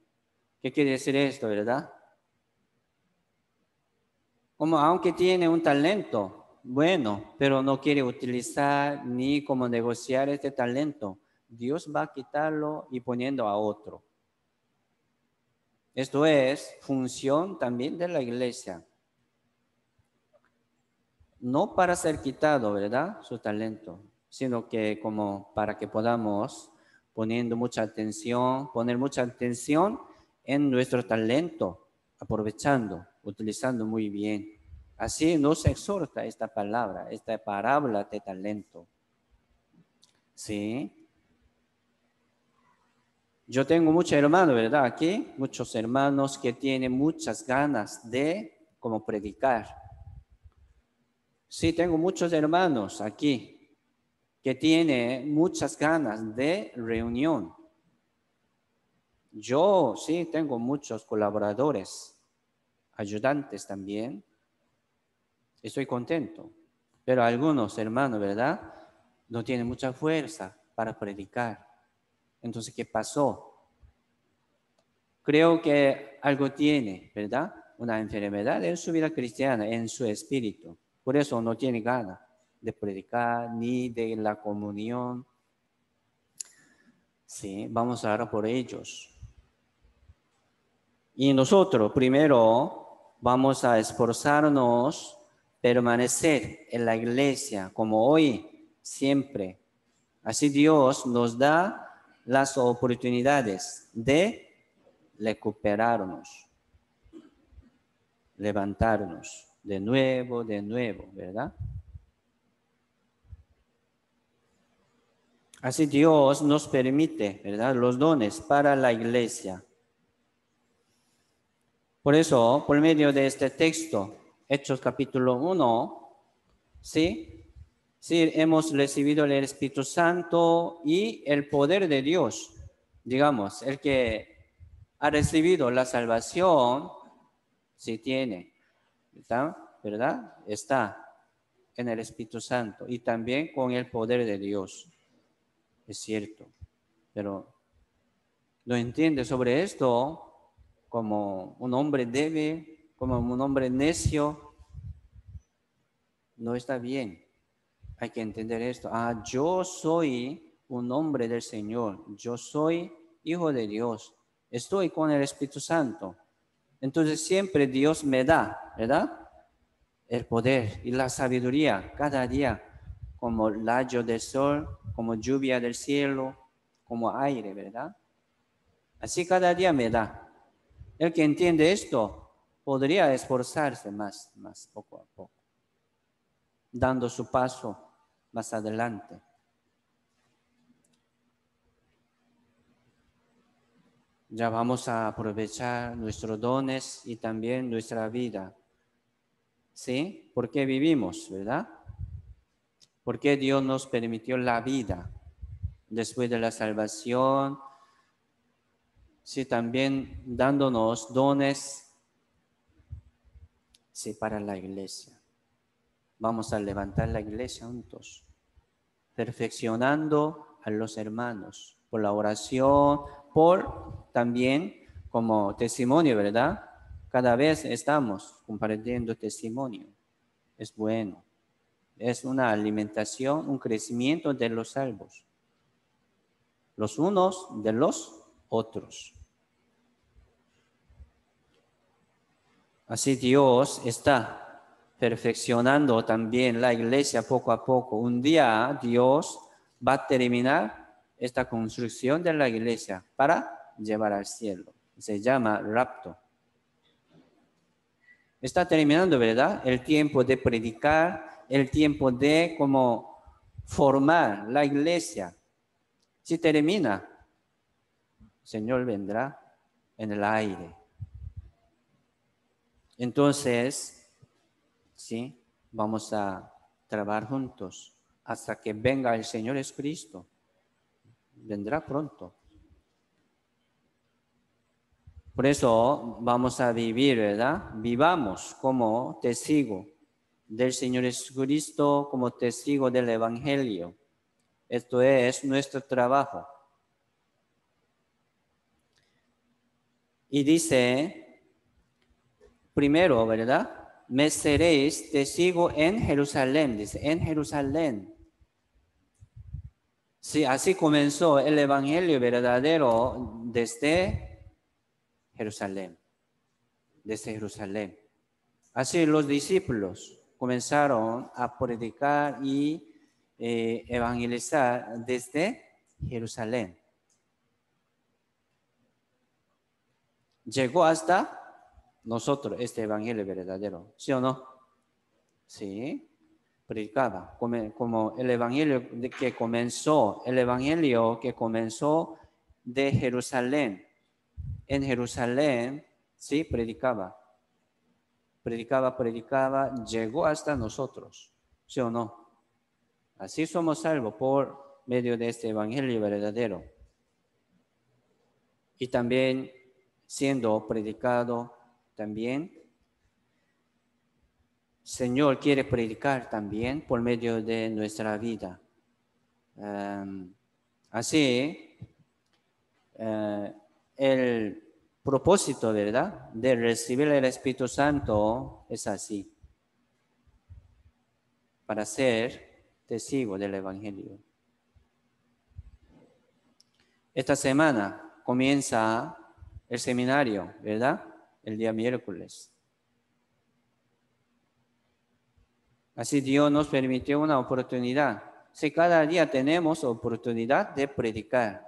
¿Qué quiere decir esto, verdad? Como aunque tiene un talento bueno, pero no quiere utilizar ni como negociar este talento, Dios va a quitarlo y poniendo a otro. Esto es función también de la iglesia. No para ser quitado, ¿verdad? Su talento, sino que como para que podamos poner mucha atención en nuestro talento, aprovechando, utilizando muy bien. Así nos exhorta esta palabra, esta parábola de talento. ¿Sí? Yo tengo muchos hermanos, ¿verdad? Aquí, muchos hermanos que tienen muchas ganas de como predicar. Sí, tengo muchos hermanos aquí que tienen muchas ganas de reunión. Yo sí tengo muchos colaboradores, ayudantes también. Estoy contento. Pero algunos hermanos, ¿verdad? No tienen mucha fuerza para predicar. Entonces, ¿qué pasó? Creo que algo tiene, ¿verdad? Una enfermedad en su vida cristiana, en su espíritu. Por eso no tiene ganas de predicar ni de la comunión. Sí, vamos a orar por ellos. Y nosotros primero vamos a esforzarnos, permanecer en la iglesia como hoy, siempre. Así Dios nos da las oportunidades de recuperarnos, levantarnos de nuevo, ¿verdad? Así Dios nos permite, ¿verdad? Los dones para la iglesia. Por eso, por medio de este texto, Hechos capítulo 1, ¿sí? Sí, hemos recibido el Espíritu Santo y el poder de Dios. Digamos, el que ha recibido la salvación, sí tiene, ¿verdad? Está en el Espíritu Santo y también con el poder de Dios. Es cierto, pero no entiende sobre esto como un hombre débil, como un hombre necio, no está bien. Hay que entender esto. Yo soy un hombre del Señor. Yo soy hijo de Dios. Estoy con el Espíritu Santo. Entonces siempre Dios me da, ¿verdad? El poder y la sabiduría cada día, como rayo del sol, como lluvia del cielo, como aire, ¿verdad? Así cada día me da. El que entiende esto podría esforzarse más, poco a poco, dando su paso más adelante. Ya vamos a aprovechar nuestros dones y también nuestra vida. ¿Sí? ¿Por qué vivimos, verdad? ¿Por qué Dios nos permitió la vida después de la salvación? Sí, también dándonos dones, sí, para la iglesia. Vamos a levantar la iglesia juntos, perfeccionando a los hermanos por la oración, por también como testimonio, ¿verdad? Cada vez estamos compartiendo testimonio. Es bueno. Es una alimentación, un crecimiento de los salvos. Los unos de los otros. Así Dios está perfeccionando también la iglesia poco a poco. Un día Dios va a terminar esta construcción de la iglesia para llevar al cielo. Se llama rapto. Está terminando, ¿verdad? El tiempo de predicar, el tiempo de como formar la iglesia. Si termina, el Señor vendrá en el aire. Entonces, sí, vamos a trabajar juntos hasta que venga el Señor Jesucristo. Vendrá pronto. Por eso vamos a vivir, ¿verdad? Vivamos como testigo del Señor Jesucristo, como testigo del Evangelio. Esto es nuestro trabajo. Y dice, primero, ¿verdad? Me seréis testigo en Jerusalén, dice, en Jerusalén. Sí, así comenzó el Evangelio verdadero desde Jerusalén, desde Jerusalén. Así los discípulos comenzaron a predicar y evangelizar desde Jerusalén. Llegó hasta nosotros este Evangelio verdadero, ¿sí o no? Sí, predicaba como el Evangelio que comenzó de Jerusalén. En Jerusalén, sí, predicaba, llegó hasta nosotros, ¿sí o no? Así somos salvos por medio de este evangelio verdadero. Y también siendo predicado, también Señor quiere predicar también por medio de nuestra vida. Así, el propósito, ¿verdad?, de recibir el Espíritu Santo es así, para ser testigo del Evangelio. Esta semana comienza el seminario, ¿verdad?, el día miércoles. Así Dios nos permitió una oportunidad. Sí, cada día tenemos oportunidad de predicar,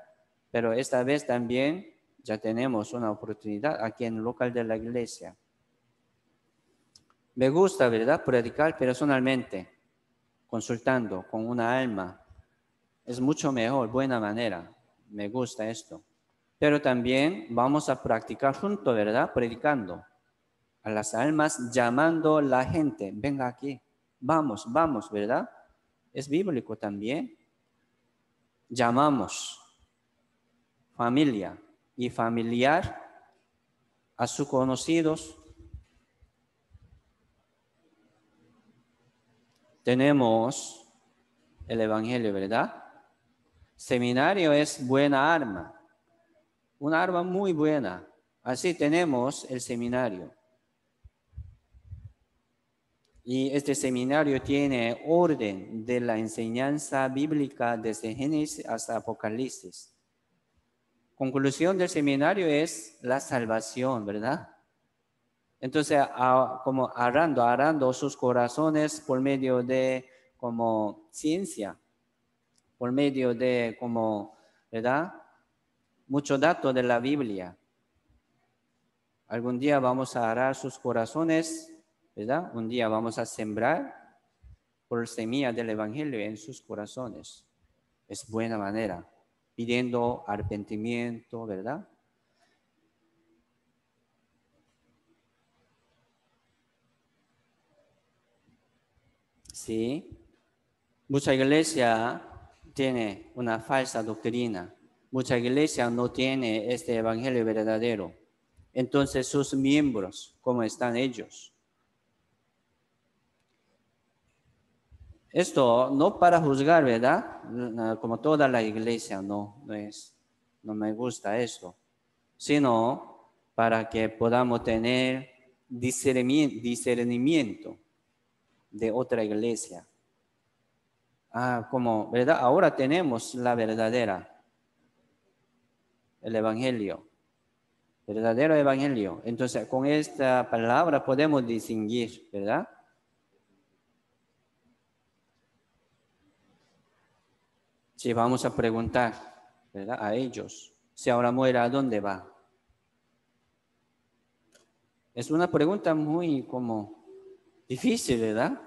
pero esta vez también ya tenemos una oportunidad aquí en el local de la iglesia. Me gusta, ¿verdad?, predicar personalmente, consultando con una alma. Es mucho mejor, buena manera. Me gusta esto. Pero también vamos a practicar juntos, ¿verdad?, predicando a las almas, llamando a la gente. Venga aquí. Vamos, vamos, ¿verdad? Es bíblico también. Llamamos familia y familiar a sus conocidos. Tenemos el Evangelio, ¿verdad? Seminario es buena arma, una arma muy buena. Así tenemos el seminario. Y este seminario tiene orden de la enseñanza bíblica desde Génesis hasta Apocalipsis. Conclusión del seminario es la salvación, ¿verdad? Entonces, como arando sus corazones por medio de como ciencia, por medio de como, ¿verdad?, mucho dato de la Biblia. Algún día vamos a arar sus corazones, ¿verdad? Un día vamos a sembrar por semilla del Evangelio en sus corazones. Es buena manera, pidiendo arrepentimiento, ¿verdad? Sí. Mucha iglesia tiene una falsa doctrina. Mucha iglesia no tiene este Evangelio verdadero. Entonces, sus miembros, ¿cómo están ellos? Esto no para juzgar, ¿verdad? Como toda la iglesia, no me gusta esto, sino para que podamos tener discernimiento de otra iglesia. Como, ¿verdad? Ahora tenemos la verdadera, el Evangelio, verdadero Evangelio. Entonces, con esta palabra podemos distinguir, ¿verdad? Si vamos a preguntar, ¿verdad?, a ellos, si ahora muere, ¿a dónde va? Es una pregunta muy como difícil, ¿verdad?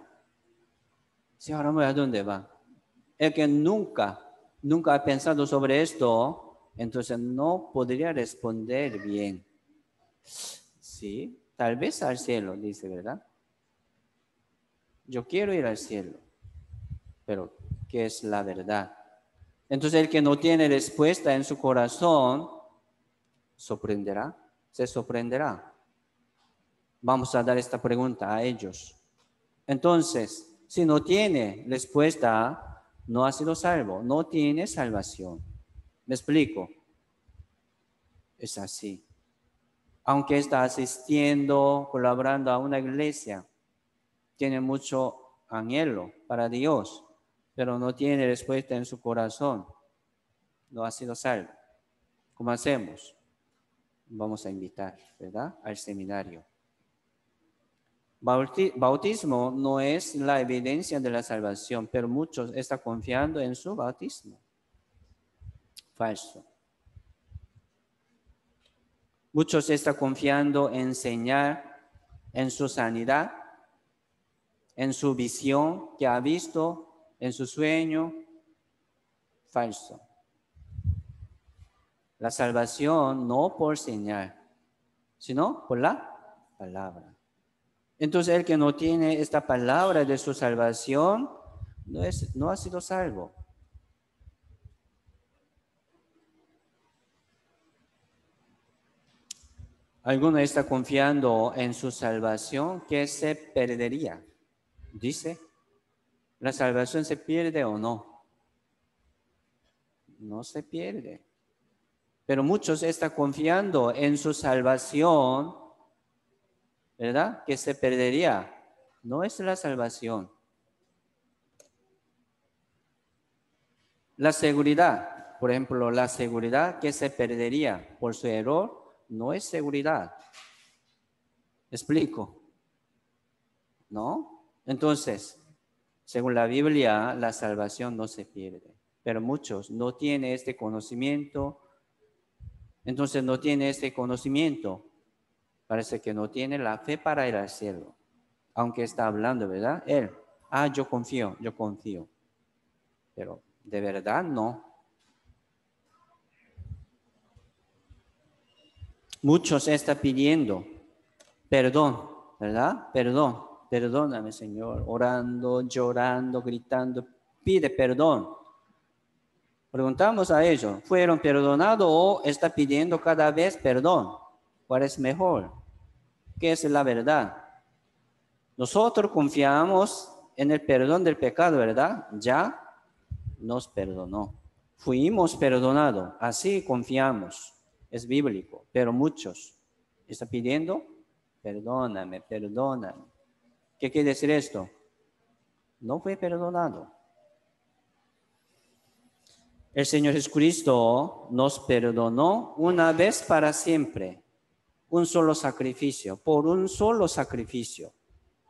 Si ahora muere, ¿a dónde va? El que nunca ha pensado sobre esto, entonces no podría responder bien. Sí, tal vez al cielo, dice, ¿verdad? Yo quiero ir al cielo, pero ¿qué es la verdad? Entonces el que no tiene respuesta en su corazón, se sorprenderá. Vamos a dar esta pregunta a ellos. Entonces, si no tiene respuesta, no ha sido salvo, no tiene salvación. ¿Me explico? Es así. Aunque está asistiendo, colaborando a una iglesia, tiene mucho anhelo para Dios, pero no tiene respuesta en su corazón, no ha sido salvo. ¿Cómo hacemos? Vamos a invitar, ¿verdad?, al seminario. Bautismo no es la evidencia de la salvación, pero muchos están confiando en su bautismo. Falso. Muchos están confiando en enseñar, en su sanidad, en su visión que ha visto, en su sueño. Falso. La salvación no por señal, sino por la palabra. Entonces el que no tiene esta palabra de su salvación no ha sido salvo. Alguno está confiando en su salvación que se perdería. Dice, ¿la salvación se pierde o no? No se pierde. Pero muchos están confiando en su salvación, ¿verdad? Que se perdería. No es la salvación. La seguridad, por ejemplo, la seguridad que se perdería por su error, no es seguridad. ¿Explico? ¿No? Entonces, según la Biblia, la salvación no se pierde. Pero muchos no tienen este conocimiento. Entonces no tiene este conocimiento. Parece que no tiene la fe para ir al cielo. Aunque está hablando, ¿verdad? Él, yo confío. Pero de verdad no. Muchos están pidiendo perdón, ¿verdad? Perdóname, Señor. Orando, llorando, gritando, pide perdón. Preguntamos a ellos, ¿fueron perdonados o está pidiendo cada vez perdón? ¿Cuál es mejor? ¿Qué es la verdad? Nosotros confiamos en el perdón del pecado, ¿verdad? Ya nos perdonó. Fuimos perdonados, así confiamos. Es bíblico, pero muchos están pidiendo, perdóname. ¿Qué quiere decir esto? No fue perdonado. El Señor Jesucristo nos perdonó una vez para siempre. Un solo sacrificio, por un solo sacrificio,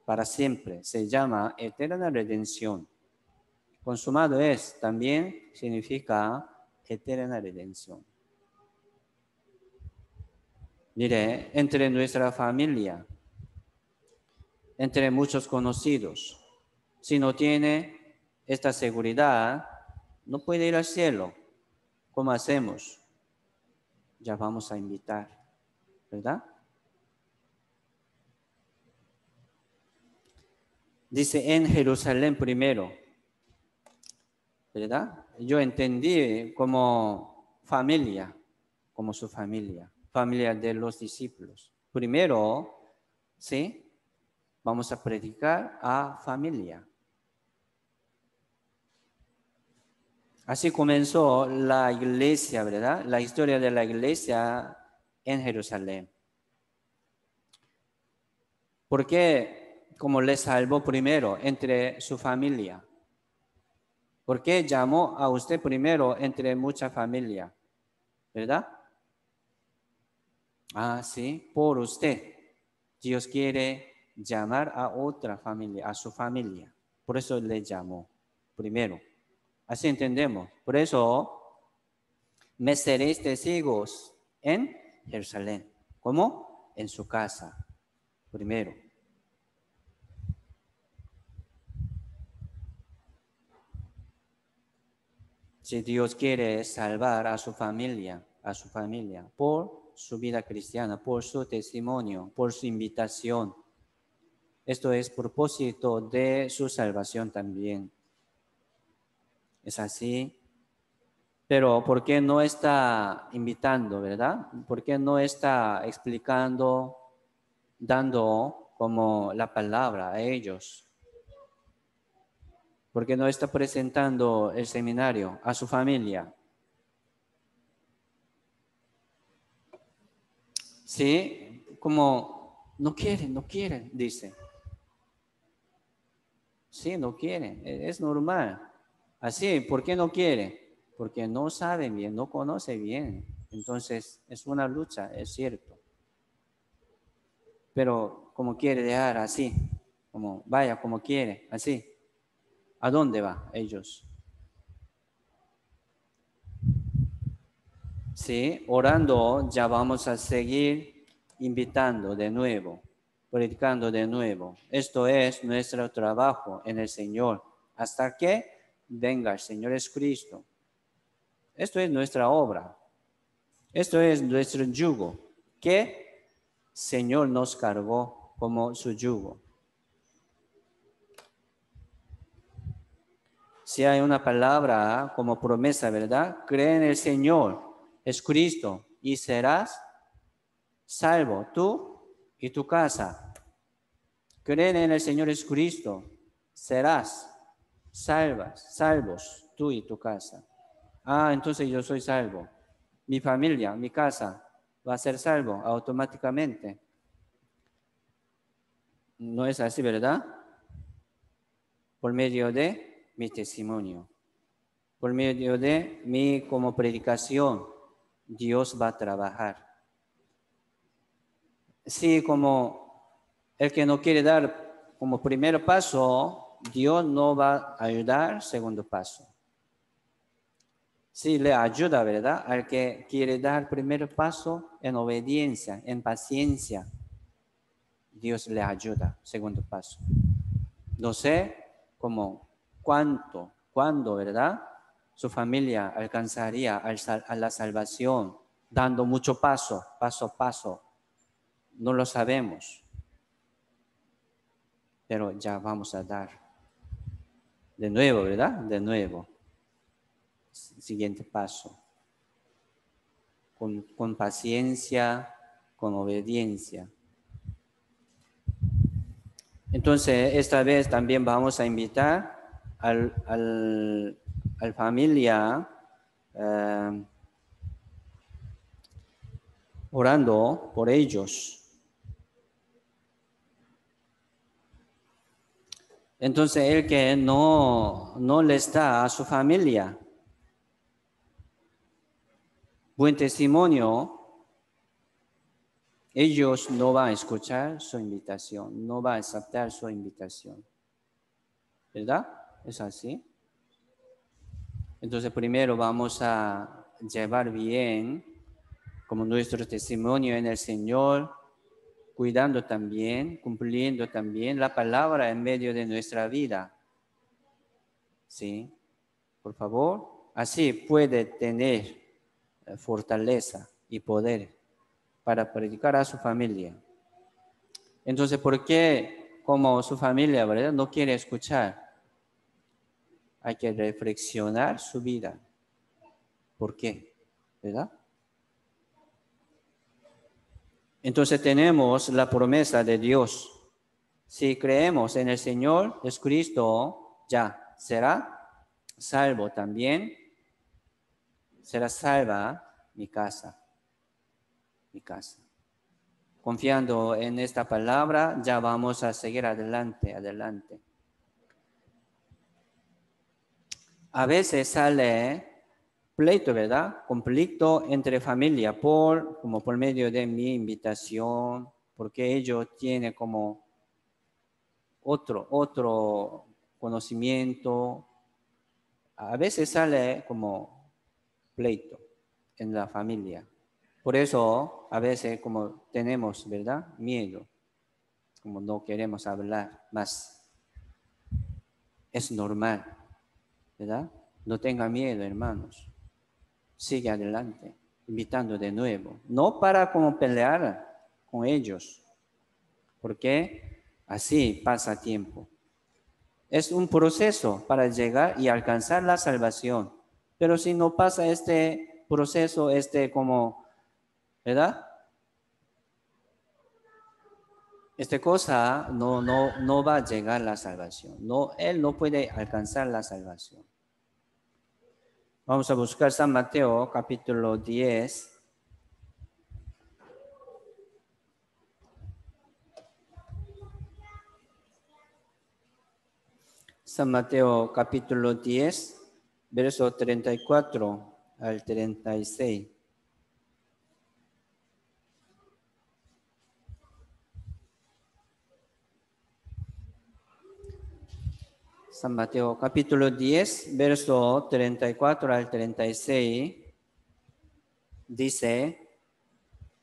para siempre. Se llama eterna redención. Consumado es, también significa eterna redención. Mire, entre nuestra familia, entre muchos conocidos, si no tiene esta seguridad, no puede ir al cielo. ¿Cómo hacemos? Ya vamos a invitar, ¿verdad? Dice en Jerusalén primero, ¿verdad? Yo entendí como familia, como su familia de los discípulos. Primero, ¿sí? Vamos a predicar a familia. Así comenzó la iglesia, ¿verdad? La historia de la iglesia en Jerusalén. ¿Por qué? Como le salvó primero entre su familia. ¿Por qué llamó a usted primero entre mucha familia? ¿Verdad? Sí, por usted. Dios quiere llamar a otra familia, a su familia. Por eso le llamó primero. Así entendemos. Por eso me seréis testigos en Jerusalén. ¿Cómo? En su casa. Primero. Si Dios quiere salvar a su familia por su vida cristiana, por su testimonio, por su invitación. Esto es propósito de su salvación también. Es así. Pero ¿por qué no está invitando, verdad? ¿Por qué no está explicando, dando como la palabra a ellos? ¿Por qué no está presentando el seminario a su familia? Sí, como no quieren, dice. Sí, no quieren, es normal. Así, ¿por qué no quiere? Porque no saben bien, no conocen bien. Entonces, es una lucha, es cierto. Pero como quiere dejar así, como vaya como quiere, así. ¿A dónde va ellos? Sí, orando ya vamos a seguir invitando de nuevo, predicando de nuevo. Esto es nuestro trabajo en el Señor, hasta que venga el Señor Jesucristo. Esto es nuestra obra. Esto es nuestro yugo, que Señor nos cargó como su yugo. Si hay una palabra como promesa, ¿verdad? Cree en el Señor, es Cristo, y serás salvo tú y tu casa. Creen en el Señor Jesucristo, serás salvos tú y tu casa. Ah, entonces yo soy salvo. Mi familia, mi casa va a ser salvo automáticamente. No es así, ¿verdad? Por medio de mi testimonio, por medio de mi como predicación, Dios va a trabajar. Sí, como el que no quiere dar como primer paso, Dios no va a ayudar segundo paso. Sí, le ayuda, ¿verdad? Al que quiere dar primer paso en obediencia, en paciencia, Dios le ayuda, segundo paso. No sé cómo, cuándo, ¿verdad? Su familia alcanzaría a la salvación, dando mucho paso a paso. No lo sabemos, pero ya vamos a dar. De nuevo, ¿verdad? De nuevo. Siguiente paso. Con paciencia, con obediencia. Entonces, esta vez también vamos a invitar al familia orando por ellos. Entonces, el que no le está a su familia buen testimonio, ellos no van a escuchar su invitación, no van a aceptar su invitación. ¿Verdad? ¿Es así? Entonces, primero vamos a llevar bien como nuestro testimonio en el Señor, cuidando también, cumpliendo también la palabra en medio de nuestra vida. ¿Sí? Por favor, así puede tener fortaleza y poder para predicar a su familia. Entonces, ¿por qué como su familia, verdad, no quiere escuchar? Hay que reflexionar su vida. ¿Por qué? ¿Verdad? Entonces tenemos la promesa de Dios. Si creemos en el Señor Jesucristo, ya será salvo también. Será salva mi casa. Mi casa. Confiando en esta palabra, ya vamos a seguir adelante. A veces sale pleito, ¿verdad? Conflicto entre familia como por medio de mi invitación, porque ellos tienen como otro conocimiento. A veces sale como pleito en la familia. Por eso a veces como tenemos, ¿verdad? Miedo, como no queremos hablar más. Es normal, ¿verdad? No tenga miedo, hermanos. Sigue adelante, invitando de nuevo. No para como pelear con ellos, porque así pasa tiempo. Es un proceso para llegar y alcanzar la salvación. Pero si no pasa este proceso, como, ¿verdad? Esta cosa no va a llegar a la salvación. No, él no puede alcanzar la salvación. Vamos a buscar San Mateo, capítulo 10. San Mateo, capítulo 10, verso 34 al 36. San Mateo, capítulo 10, verso 34 al 36, dice: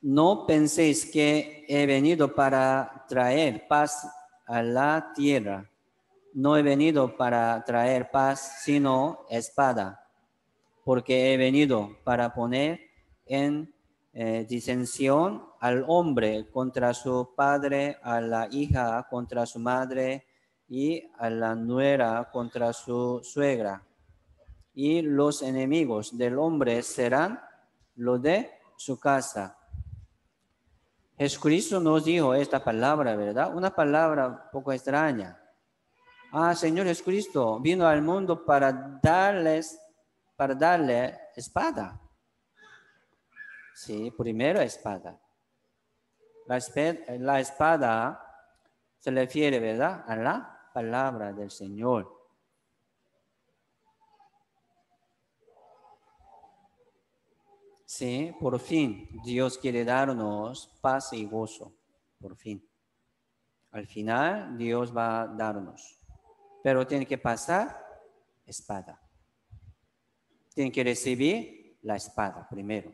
no penséis que he venido para traer paz a la tierra. No he venido para traer paz, sino espada, porque he venido para poner en disensión al hombre contra su padre, a la hija contra su madre y a la nuera contra su suegra. Y los enemigos del hombre serán los de su casa. Jesucristo nos dijo esta palabra, ¿verdad? Una palabra un poco extraña. Señor Jesucristo vino al mundo para darle espada. Sí, primero espada. La espada se refiere, ¿verdad?, a la palabra del Señor. Sí, por fin Dios quiere darnos paz y gozo, por fin. Al final Dios va a darnos, pero tiene que pasar espada. Tiene que recibir la espada primero.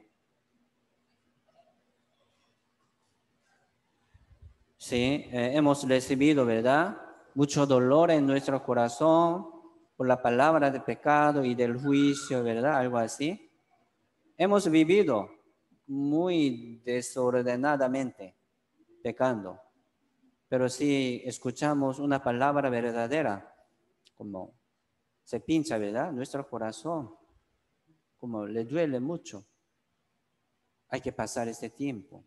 Sí, hemos recibido, ¿verdad?, mucho dolor en nuestro corazón por la palabra de pecado y del juicio, ¿verdad? Algo así. Hemos vivido muy desordenadamente, pecando. Pero si escuchamos una palabra verdadera, como se pincha, ¿verdad?, nuestro corazón, como le duele mucho. Hay que pasar este tiempo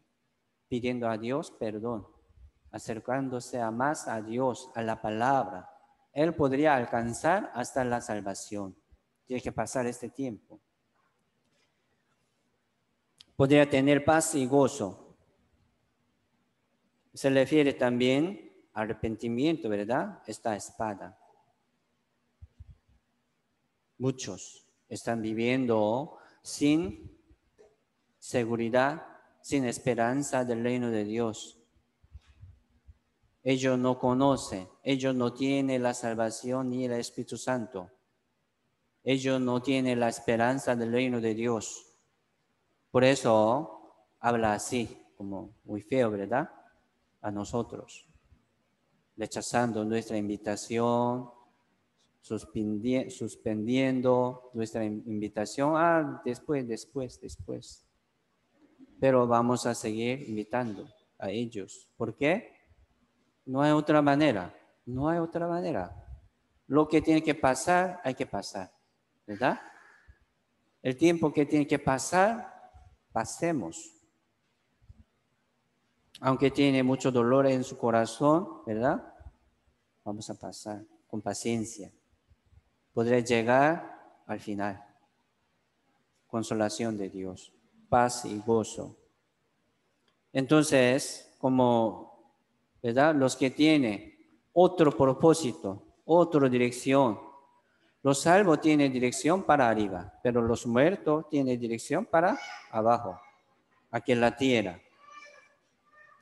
pidiendo a Dios perdón, acercándose más a Dios, a la palabra. Él podría alcanzar hasta la salvación. Tiene que pasar este tiempo. Podría tener paz y gozo. Se refiere también al arrepentimiento, ¿verdad? Esta espada. Muchos están viviendo sin seguridad, sin esperanza del reino de Dios. Ellos no conocen, ellos no tienen la salvación ni el Espíritu Santo. Ellos no tienen la esperanza del reino de Dios. Por eso habla así, como muy feo, ¿verdad?, a nosotros, rechazando nuestra invitación, suspendiendo nuestra invitación. Después. Pero vamos a seguir invitando a ellos. ¿Por qué? No hay otra manera. Lo que tiene que pasar, hay que pasar, ¿verdad? El tiempo que tiene que pasar, pasemos. Aunque tiene mucho dolor en su corazón, ¿verdad? Vamos a pasar con paciencia. Podré llegar al final. Consolación de Dios, paz y gozo. Entonces, como, ¿verdad?, los que tienen otro propósito, otra dirección. Los salvos tienen dirección para arriba, pero los muertos tienen dirección para abajo, aquí en la tierra.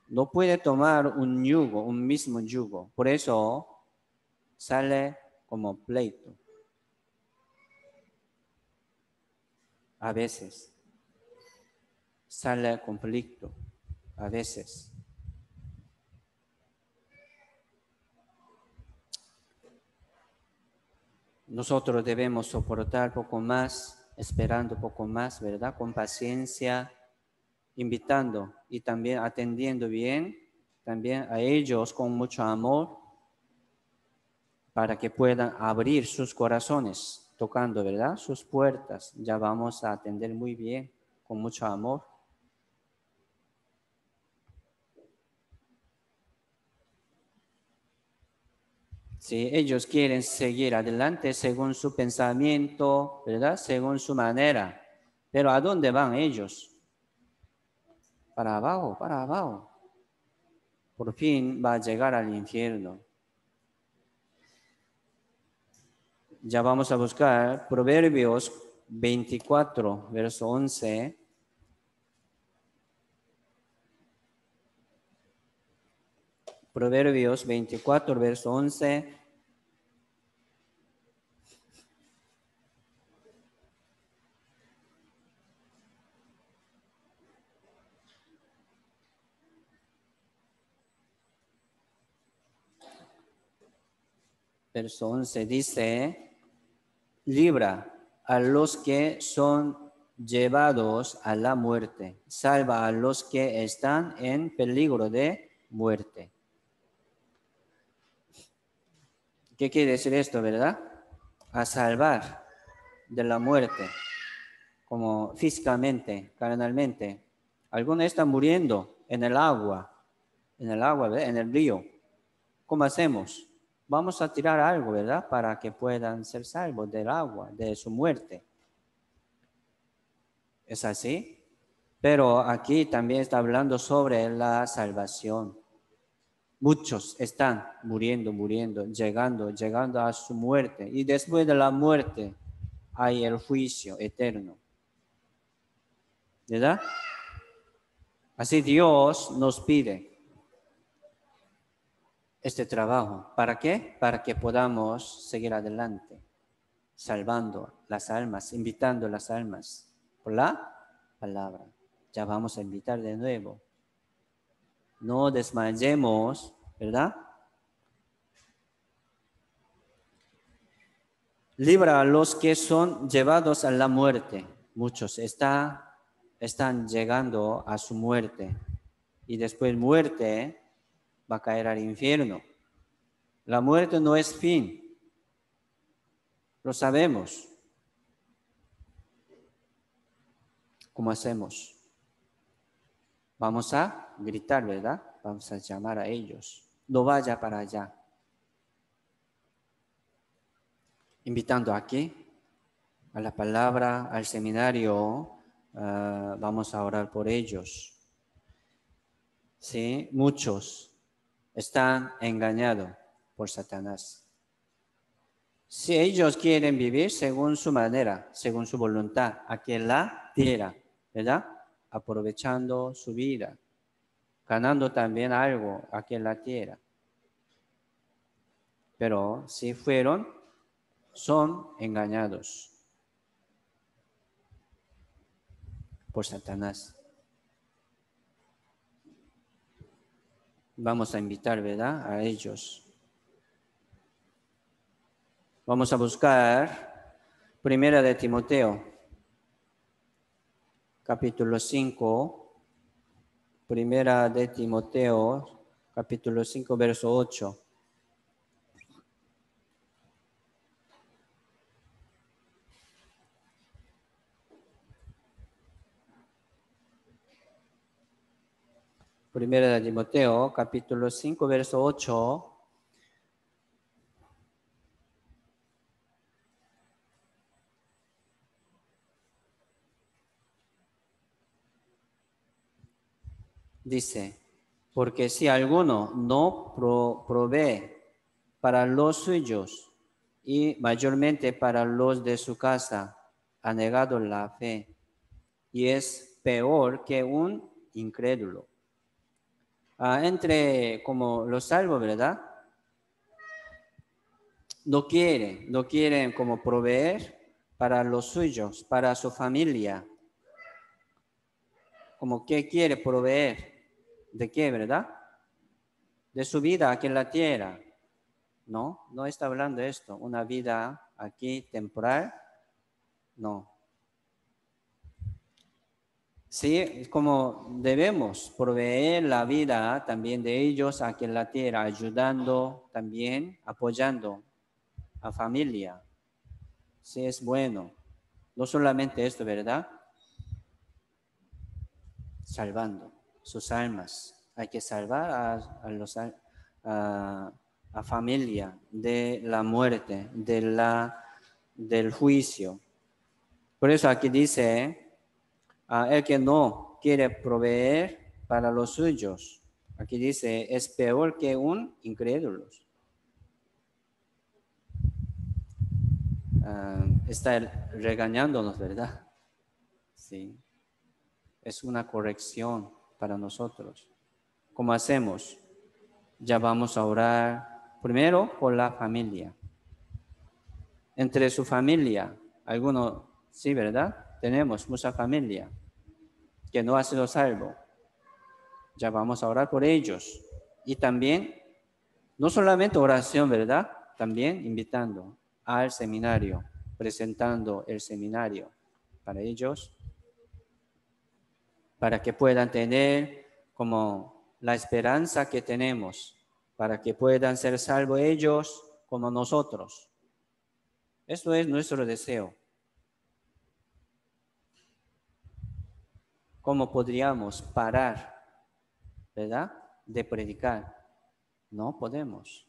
No puede tomar un yugo, un mismo yugo. Por eso sale como pleito. A veces sale conflicto. A veces. Nosotros debemos soportar poco más, esperando poco más, ¿verdad? Con paciencia, invitando y también atendiendo bien, también a ellos con mucho amor, para que puedan abrir sus corazones, tocando, ¿verdad?, sus puertas. Ya vamos a atender muy bien, con mucho amor. Si ellos quieren seguir adelante según su pensamiento, ¿verdad?, según su manera. Pero ¿a dónde van ellos? Para abajo, para abajo. Por fin va a llegar al infierno. Ya vamos a buscar Proverbios 24, verso 11. Proverbios 24, verso 11. Verso 11 dice: libra a los que son llevados a la muerte. Salva a los que están en peligro de muerte. ¿Qué quiere decir esto, verdad? A salvar de la muerte, como físicamente, carnalmente. Algunos están muriendo en el agua, ¿verdad? En el río. ¿Cómo hacemos? Vamos a tirar algo, ¿verdad? Para que puedan ser salvos del agua, de su muerte. ¿Es así? Pero aquí también está hablando sobre la salvación. Muchos están muriendo, llegando a su muerte. Y después de la muerte hay el juicio eterno. ¿Verdad? Así Dios nos pide este trabajo. ¿Para qué? Para que podamos seguir adelante, salvando las almas, invitando las almas por la palabra. Ya vamos a invitar de nuevo. No desmayemos, ¿verdad? Libra a los que son llevados a la muerte. Muchos están llegando a su muerte. Y después muerte va a caer al infierno. La muerte no es fin. Lo sabemos. ¿Cómo hacemos? Vamos a gritar, ¿verdad? Vamos a llamar a ellos. No vaya para allá. Invitando aquí a la palabra, al seminario, vamos a orar por ellos. Sí, muchos están engañados por Satanás. Si ellos quieren vivir según su manera, según su voluntad, aquí en la tierra, ¿verdad? Aprovechando su vida, ganando también algo aquí en la tierra. Pero si son engañados por Satanás. Vamos a invitar, ¿verdad?, a ellos. Vamos a buscar Primera de Timoteo, capítulo 5. Primera de Timoteo, capítulo 5, verso 8. Primera de Timoteo, capítulo 5, verso 8. Dice, porque si alguno no provee para los suyos y mayormente para los de su casa, ha negado la fe y es peor que un incrédulo. Entre como los salvos, ¿verdad? No quieren como proveer para los suyos, para su familia. Como que quiere proveer. ¿De qué, verdad? De su vida aquí en la tierra. No está hablando de esto. Una vida aquí temporal. No. Sí, como debemos proveer la vida también de ellos aquí en la tierra, ayudando también, apoyando a familia. Sí, es bueno. No solamente esto, ¿verdad? Salvando sus almas. Hay que salvar a familia de la muerte, del juicio. Por eso aquí dice, el que no quiere proveer para los suyos, aquí dice, es peor que un incrédulo. Está regañándonos, ¿verdad? Sí. Es una corrección para nosotros. ¿Cómo hacemos? Ya vamos a orar primero por la familia. Entre su familia, algunos, sí, ¿verdad? Tenemos mucha familia que no ha sido salvo. Ya vamos a orar por ellos. Y también, no solamente oración, ¿verdad? También invitando al seminario, presentando el seminario para ellos, para que puedan tener como la esperanza que tenemos, para que puedan ser salvos ellos como nosotros. Esto es nuestro deseo. ¿Cómo podríamos parar, verdad, de predicar? No podemos.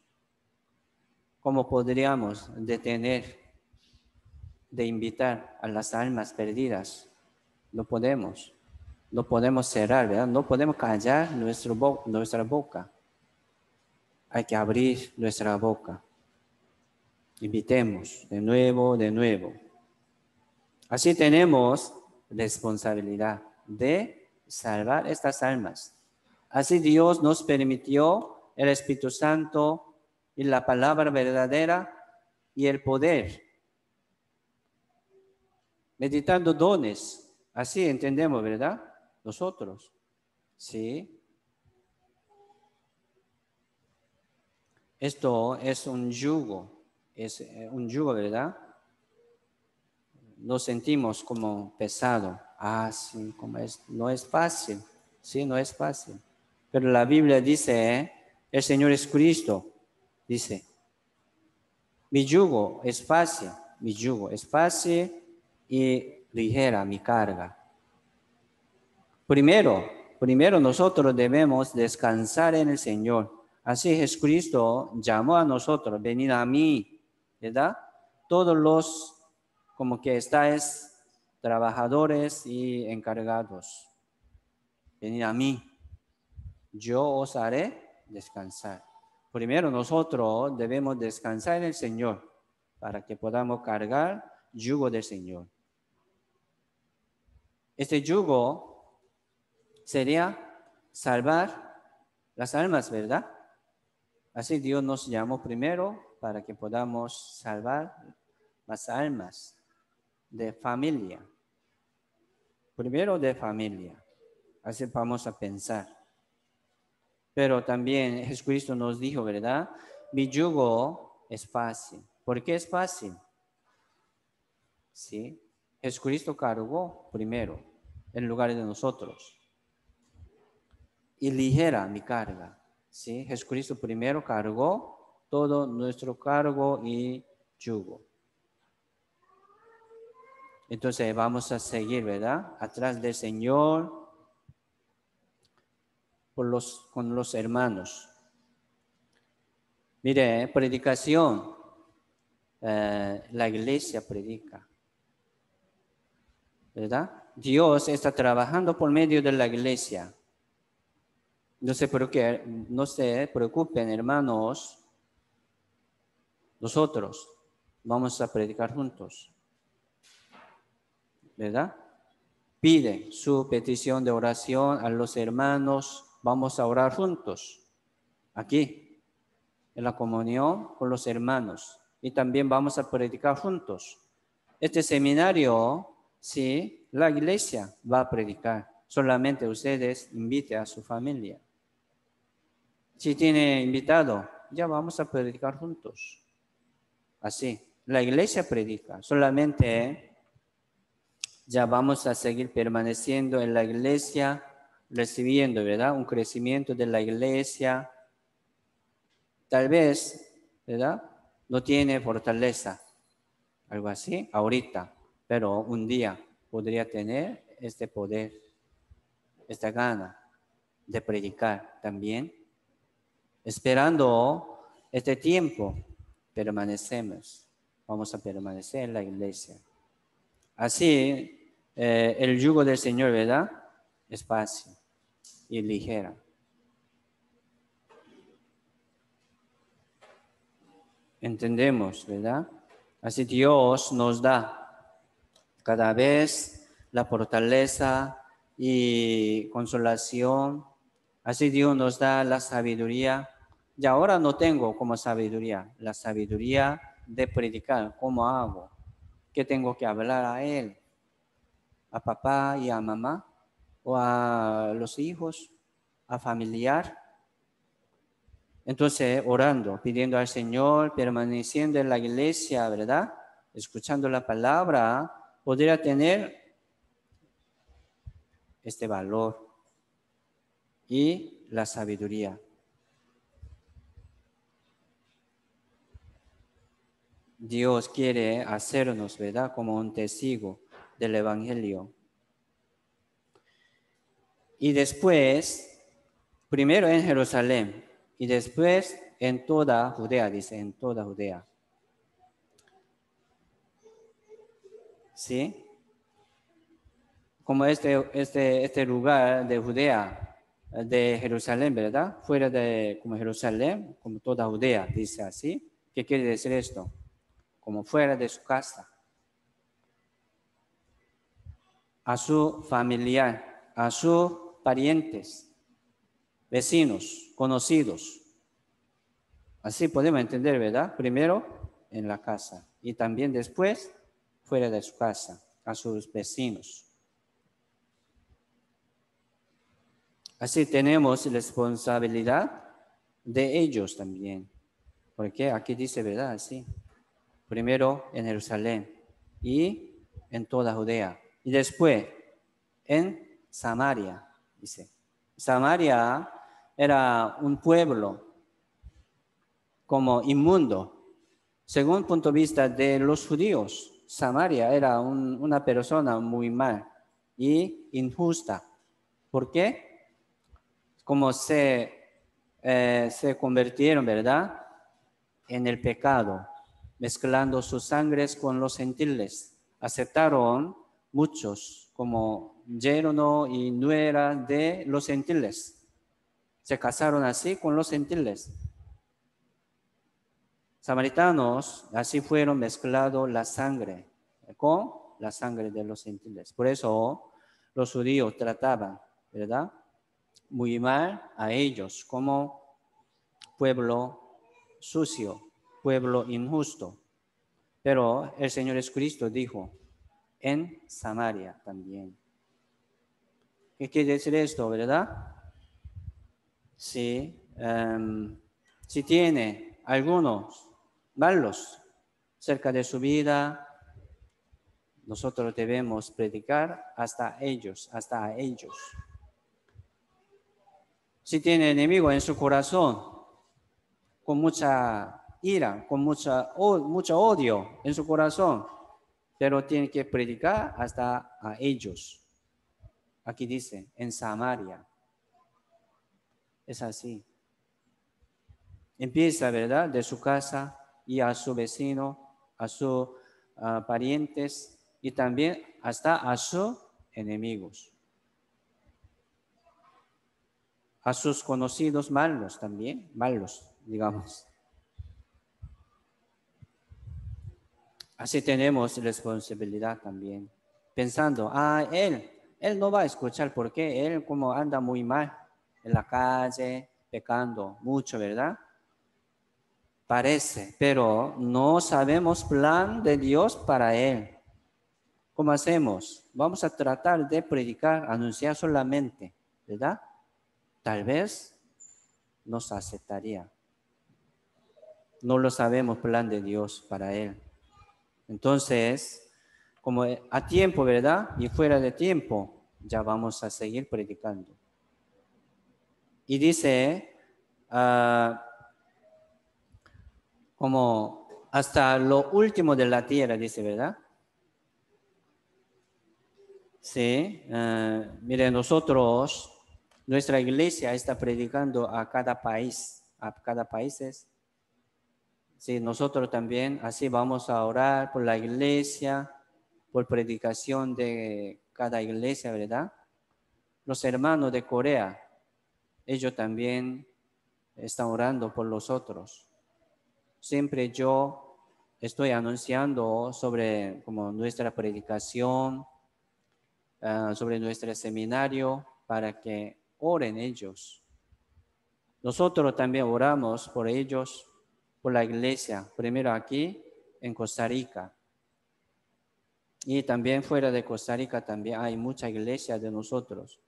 ¿Cómo podríamos detener de invitar a las almas perdidas? No podemos. No podemos cerrar, ¿verdad? No podemos callar nuestra boca. Hay que abrir nuestra boca. Invitemos de nuevo, de nuevo. Así tenemos responsabilidad de salvar estas almas. Así Dios nos permitió el Espíritu Santo y la palabra verdadera y el poder. Meditando dones. Así entendemos, ¿verdad? Nosotros. Sí. Esto es un yugo. Es un yugo, ¿verdad? Nos sentimos como pesado. Sí, como no es fácil. Sí, no es fácil. Pero la Biblia dice, el Señor es Cristo. Dice, mi yugo es fácil y ligera mi carga. Primero nosotros debemos descansar en el Señor. Así Jesucristo llamó a nosotros, venid a mí, ¿verdad? Todos los como que estáis trabajadores y encargados. Venid a mí, yo os haré descansar. Primero nosotros debemos descansar en el Señor para que podamos cargar yugo del Señor. Este yugo sería salvar las almas, ¿verdad? Así Dios nos llamó primero para que podamos salvar las almas de familia. Primero de familia. Así vamos a pensar. Pero también Jesucristo nos dijo, ¿verdad? Mi yugo es fácil. ¿Por qué es fácil? Sí. Jesucristo cargó primero en lugar de nosotros. Y ligera mi carga. ¿Sí? Jesucristo primero cargó todo nuestro cargo y yugo. Entonces vamos a seguir, ¿verdad? Atrás del Señor con los hermanos. Mire, predicación. La iglesia predica. ¿Verdad? Dios está trabajando por medio de la iglesia. No se preocupen, hermanos. Nosotros vamos a predicar juntos. ¿Verdad? Pide su petición de oración a los hermanos. Vamos a orar juntos. Aquí, en la comunión con los hermanos. Y también vamos a predicar juntos. Este seminario, sí, la iglesia va a predicar. Solamente ustedes inviten a su familia. Si tiene invitado, ya vamos a predicar juntos. Así, la iglesia predica. Solamente ya vamos a seguir permaneciendo en la iglesia, recibiendo, ¿verdad? Un crecimiento de la iglesia. Tal vez, ¿verdad? No tiene fortaleza. Algo así, ahorita. Pero un día podría tener este poder, esta gana de predicar también. Esperando este tiempo, vamos a permanecer en la iglesia. Así, el yugo del Señor, ¿verdad? Es fácil y ligera. Entendemos, ¿verdad? Así Dios nos da cada vez la fortaleza y consolación. Así Dios nos da la sabiduría. Y ahora no tengo como sabiduría, la sabiduría de predicar. ¿Cómo hago? ¿Qué tengo que hablar a él? ¿A papá y a mamá? ¿O a los hijos? ¿A familiar? Entonces, orando, pidiendo al Señor, permaneciendo en la iglesia, ¿verdad? Escuchando la palabra, podría tener este valor y la sabiduría. Dios quiere hacernos, ¿verdad?, como un testigo del Evangelio. Y después, primero en Jerusalén y después en toda Judea, dice, en toda Judea. ¿Sí? Como este lugar de Judea, de Jerusalén, ¿verdad? Fuera de como Jerusalén, como toda Judea, dice así. ¿Qué quiere decir esto? Como fuera de su casa. A su familiar, a sus parientes, vecinos, conocidos. Así podemos entender, ¿verdad? Primero en la casa y también después fuera de su casa, a sus vecinos. Así tenemos responsabilidad de ellos también. Porque aquí dice, ¿verdad? Así. Primero en Jerusalén y en toda Judea. Y después en Samaria, dice. Samaria era un pueblo como inmundo. Según el punto de vista de los judíos, Samaria era una persona muy mal y injusta. ¿Por qué? Como se convirtieron, ¿verdad?, en el pecado, mezclando sus sangres con los gentiles. Aceptaron muchos como yerno y nuera de los gentiles. Se casaron así con los gentiles. Samaritanos, así fueron mezclados la sangre con la sangre de los gentiles. Por eso los judíos trataban, ¿verdad?, muy mal a ellos como pueblo sucio, pueblo injusto. Pero el Señor Jesucristo dijo, en Samaria también. ¿Qué quiere decir esto, verdad? Si tiene algunos malos cerca de su vida, nosotros debemos predicar hasta ellos, hasta a ellos. Si tiene enemigo en su corazón, con mucha ira, con mucho odio en su corazón, pero tiene que predicar hasta a ellos. Aquí dice, en Samaria. Es así. Empieza, ¿verdad?, de su casa y a su vecino, a sus parientes y también hasta a sus enemigos. A sus conocidos malos también, malos, digamos. Así tenemos responsabilidad también. Pensando, él no va a escuchar porque él como anda muy mal en la calle, pecando mucho, ¿verdad? Parece, pero no sabemos plan de Dios para él. ¿Cómo hacemos? Vamos a tratar de predicar, anunciar solamente, ¿verdad? Tal vez nos aceptaría. No lo sabemos plan de Dios para él. Entonces, como a tiempo, ¿verdad? Y fuera de tiempo, ya vamos a seguir predicando. Y dice, como hasta lo último de la tierra, dice, ¿verdad? Sí, mire, nuestra iglesia está predicando a cada país, Sí, nosotros también así vamos a orar por la iglesia, por predicación de cada iglesia, ¿verdad? Los hermanos de Corea, ellos también están orando por los otros. Siempre yo estoy anunciando sobre como nuestra predicación, sobre nuestro seminario, para que oren ellos. Nosotros también oramos por ellos, por la iglesia, primero aquí en Costa Rica. Y también fuera de Costa Rica también hay mucha iglesia de nosotros.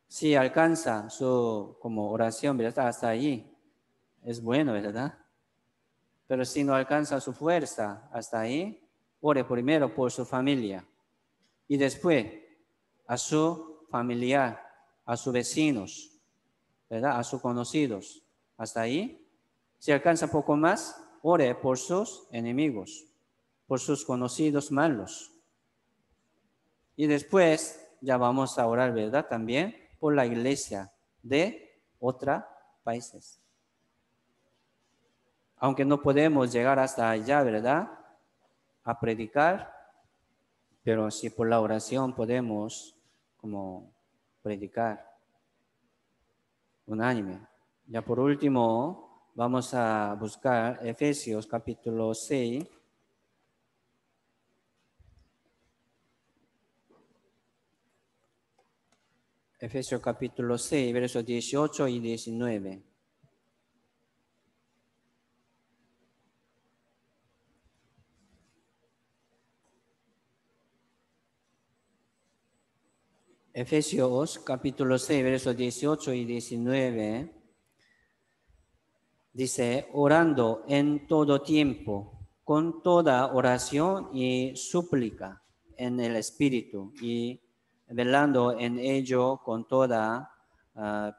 Si alcanza su como oración, ¿verdad?, hasta allí, es bueno, ¿verdad? Pero si no alcanza su fuerza hasta ahí, ore primero por su familia y después a su familiar, a sus vecinos, ¿verdad? A sus conocidos. Hasta ahí. Si alcanza poco más, ore por sus enemigos, por sus conocidos malos. Y después ya vamos a orar, ¿verdad? También por la iglesia de otros países. Aunque no podemos llegar hasta allá, ¿verdad? A predicar, pero si por la oración podemos como predicar unánime. Ya por último, vamos a buscar Efesios capítulo 6. Efesios capítulo 6, versos 18 y 19. Efesios capítulo 6, versos 18 y 19. Dice, orando en todo tiempo, con toda oración y súplica en el Espíritu, y velando en ello con toda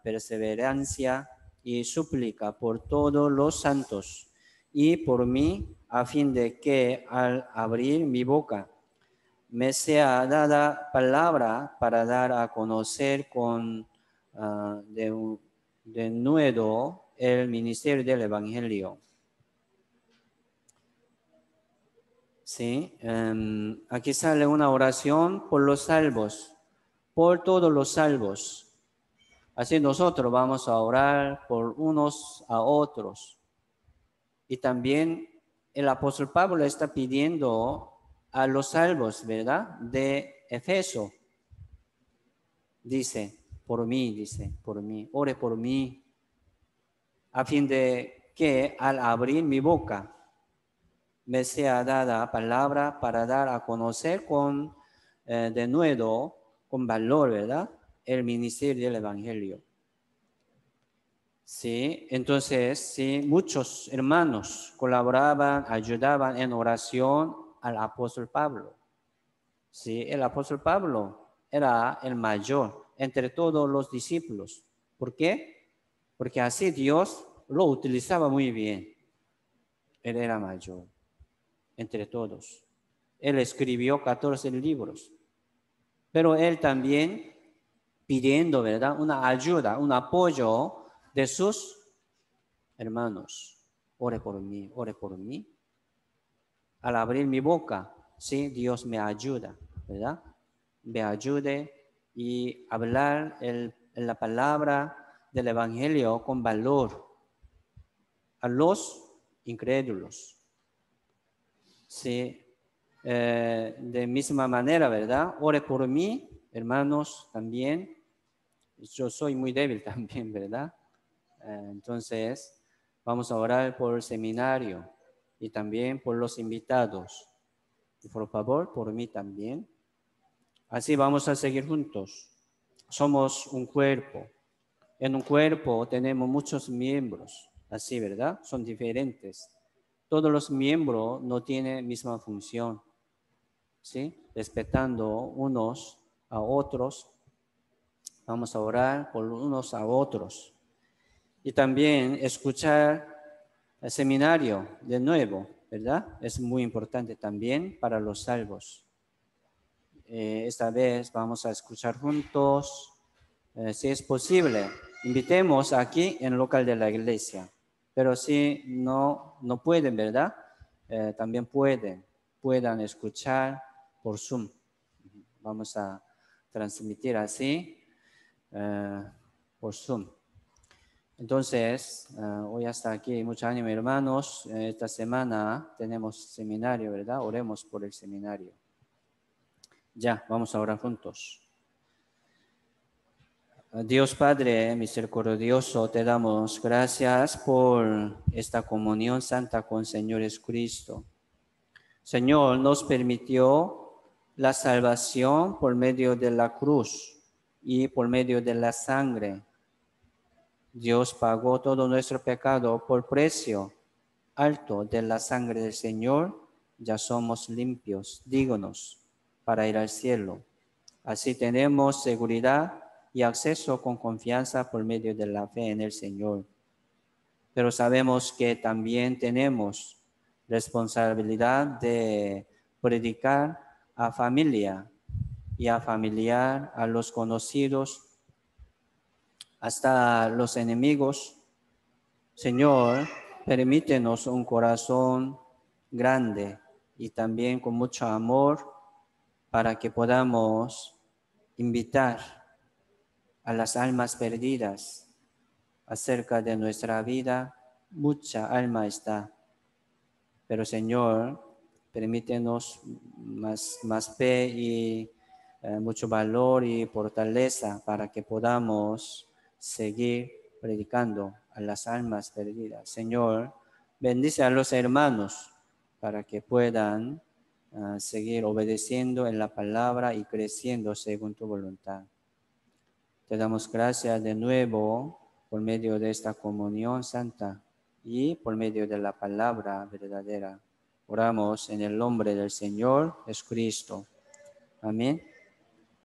perseverancia y súplica por todos los santos, y por mí, a fin de que al abrir mi boca me sea dada palabra para dar a conocer con de nuevo el ministerio del Evangelio. Sí, aquí sale una oración por los salvos, por todos los salvos. Así nosotros vamos a orar por unos a otros. Y también el apóstol Pablo está pidiendo a los salvos, ¿verdad? De Efeso. Dice, por mí, ore por mí, a fin de que al abrir mi boca me sea dada palabra para dar a conocer de nuevo, con valor, ¿verdad? El ministerio del Evangelio. Sí, entonces, sí, muchos hermanos colaboraban, ayudaban en oración al apóstol Pablo. Sí, el apóstol Pablo era el mayor entre todos los discípulos. ¿Por qué? Porque así Dios lo utilizaba muy bien. Él era mayor entre todos. Él escribió 14 libros. Pero él también pidiendo, ¿verdad? Una ayuda, un apoyo de sus hermanos. Ore por mí, ore por mí. Al abrir mi boca, sí, Dios me ayuda, ¿verdad? Me ayude y hablar la palabra del Evangelio con valor a los incrédulos. Sí, de misma manera, ¿verdad? Ore por mí, hermanos, también. Yo soy muy débil también, ¿verdad? Entonces, vamos a orar por el seminario y también por los invitados. Y por favor, por mí también. Así vamos a seguir juntos. Somos un cuerpo. En un cuerpo tenemos muchos miembros, así, ¿verdad? Son diferentes. Todos los miembros no tienen misma función, ¿sí? Respetando unos a otros. Vamos a orar por unos a otros. Y también escuchar el seminario de nuevo, ¿verdad? Es muy importante también para los salvos. Esta vez vamos a escuchar juntos, si es posible. Invitemos aquí en el local de la iglesia, pero si no pueden, ¿verdad? También puedan escuchar por Zoom. Vamos a transmitir así por Zoom. Entonces, hoy hasta aquí. Mucho ánimo, hermanos. Esta semana tenemos seminario, ¿verdad? Oremos por el seminario. Ya, vamos a orar juntos. Dios Padre misericordioso, te damos gracias por esta comunión santa con Señor Jesucristo. Señor, nos permitió la salvación por medio de la cruz y por medio de la sangre. Dios pagó todo nuestro pecado por precio alto de la sangre del Señor. Ya somos limpios, dignos para ir al cielo. Así tenemos seguridad y acceso con confianza por medio de la fe en el Señor. Pero sabemos que también tenemos responsabilidad de predicar a familia y a familiar, a los conocidos, hasta los enemigos. Señor, permítenos un corazón grande y también con mucho amor para que podamos invitar a las almas perdidas acerca de nuestra vida. Mucha alma está, pero Señor, permítenos más fe y mucho valor y fortaleza para que podamos seguir predicando a las almas perdidas. Señor, bendice a los hermanos para que puedan seguir obedeciendo en la palabra y creciendo según tu voluntad. Te damos gracias de nuevo por medio de esta comunión santa y por medio de la palabra verdadera. Oramos en el nombre del Señor Jesucristo. Amén.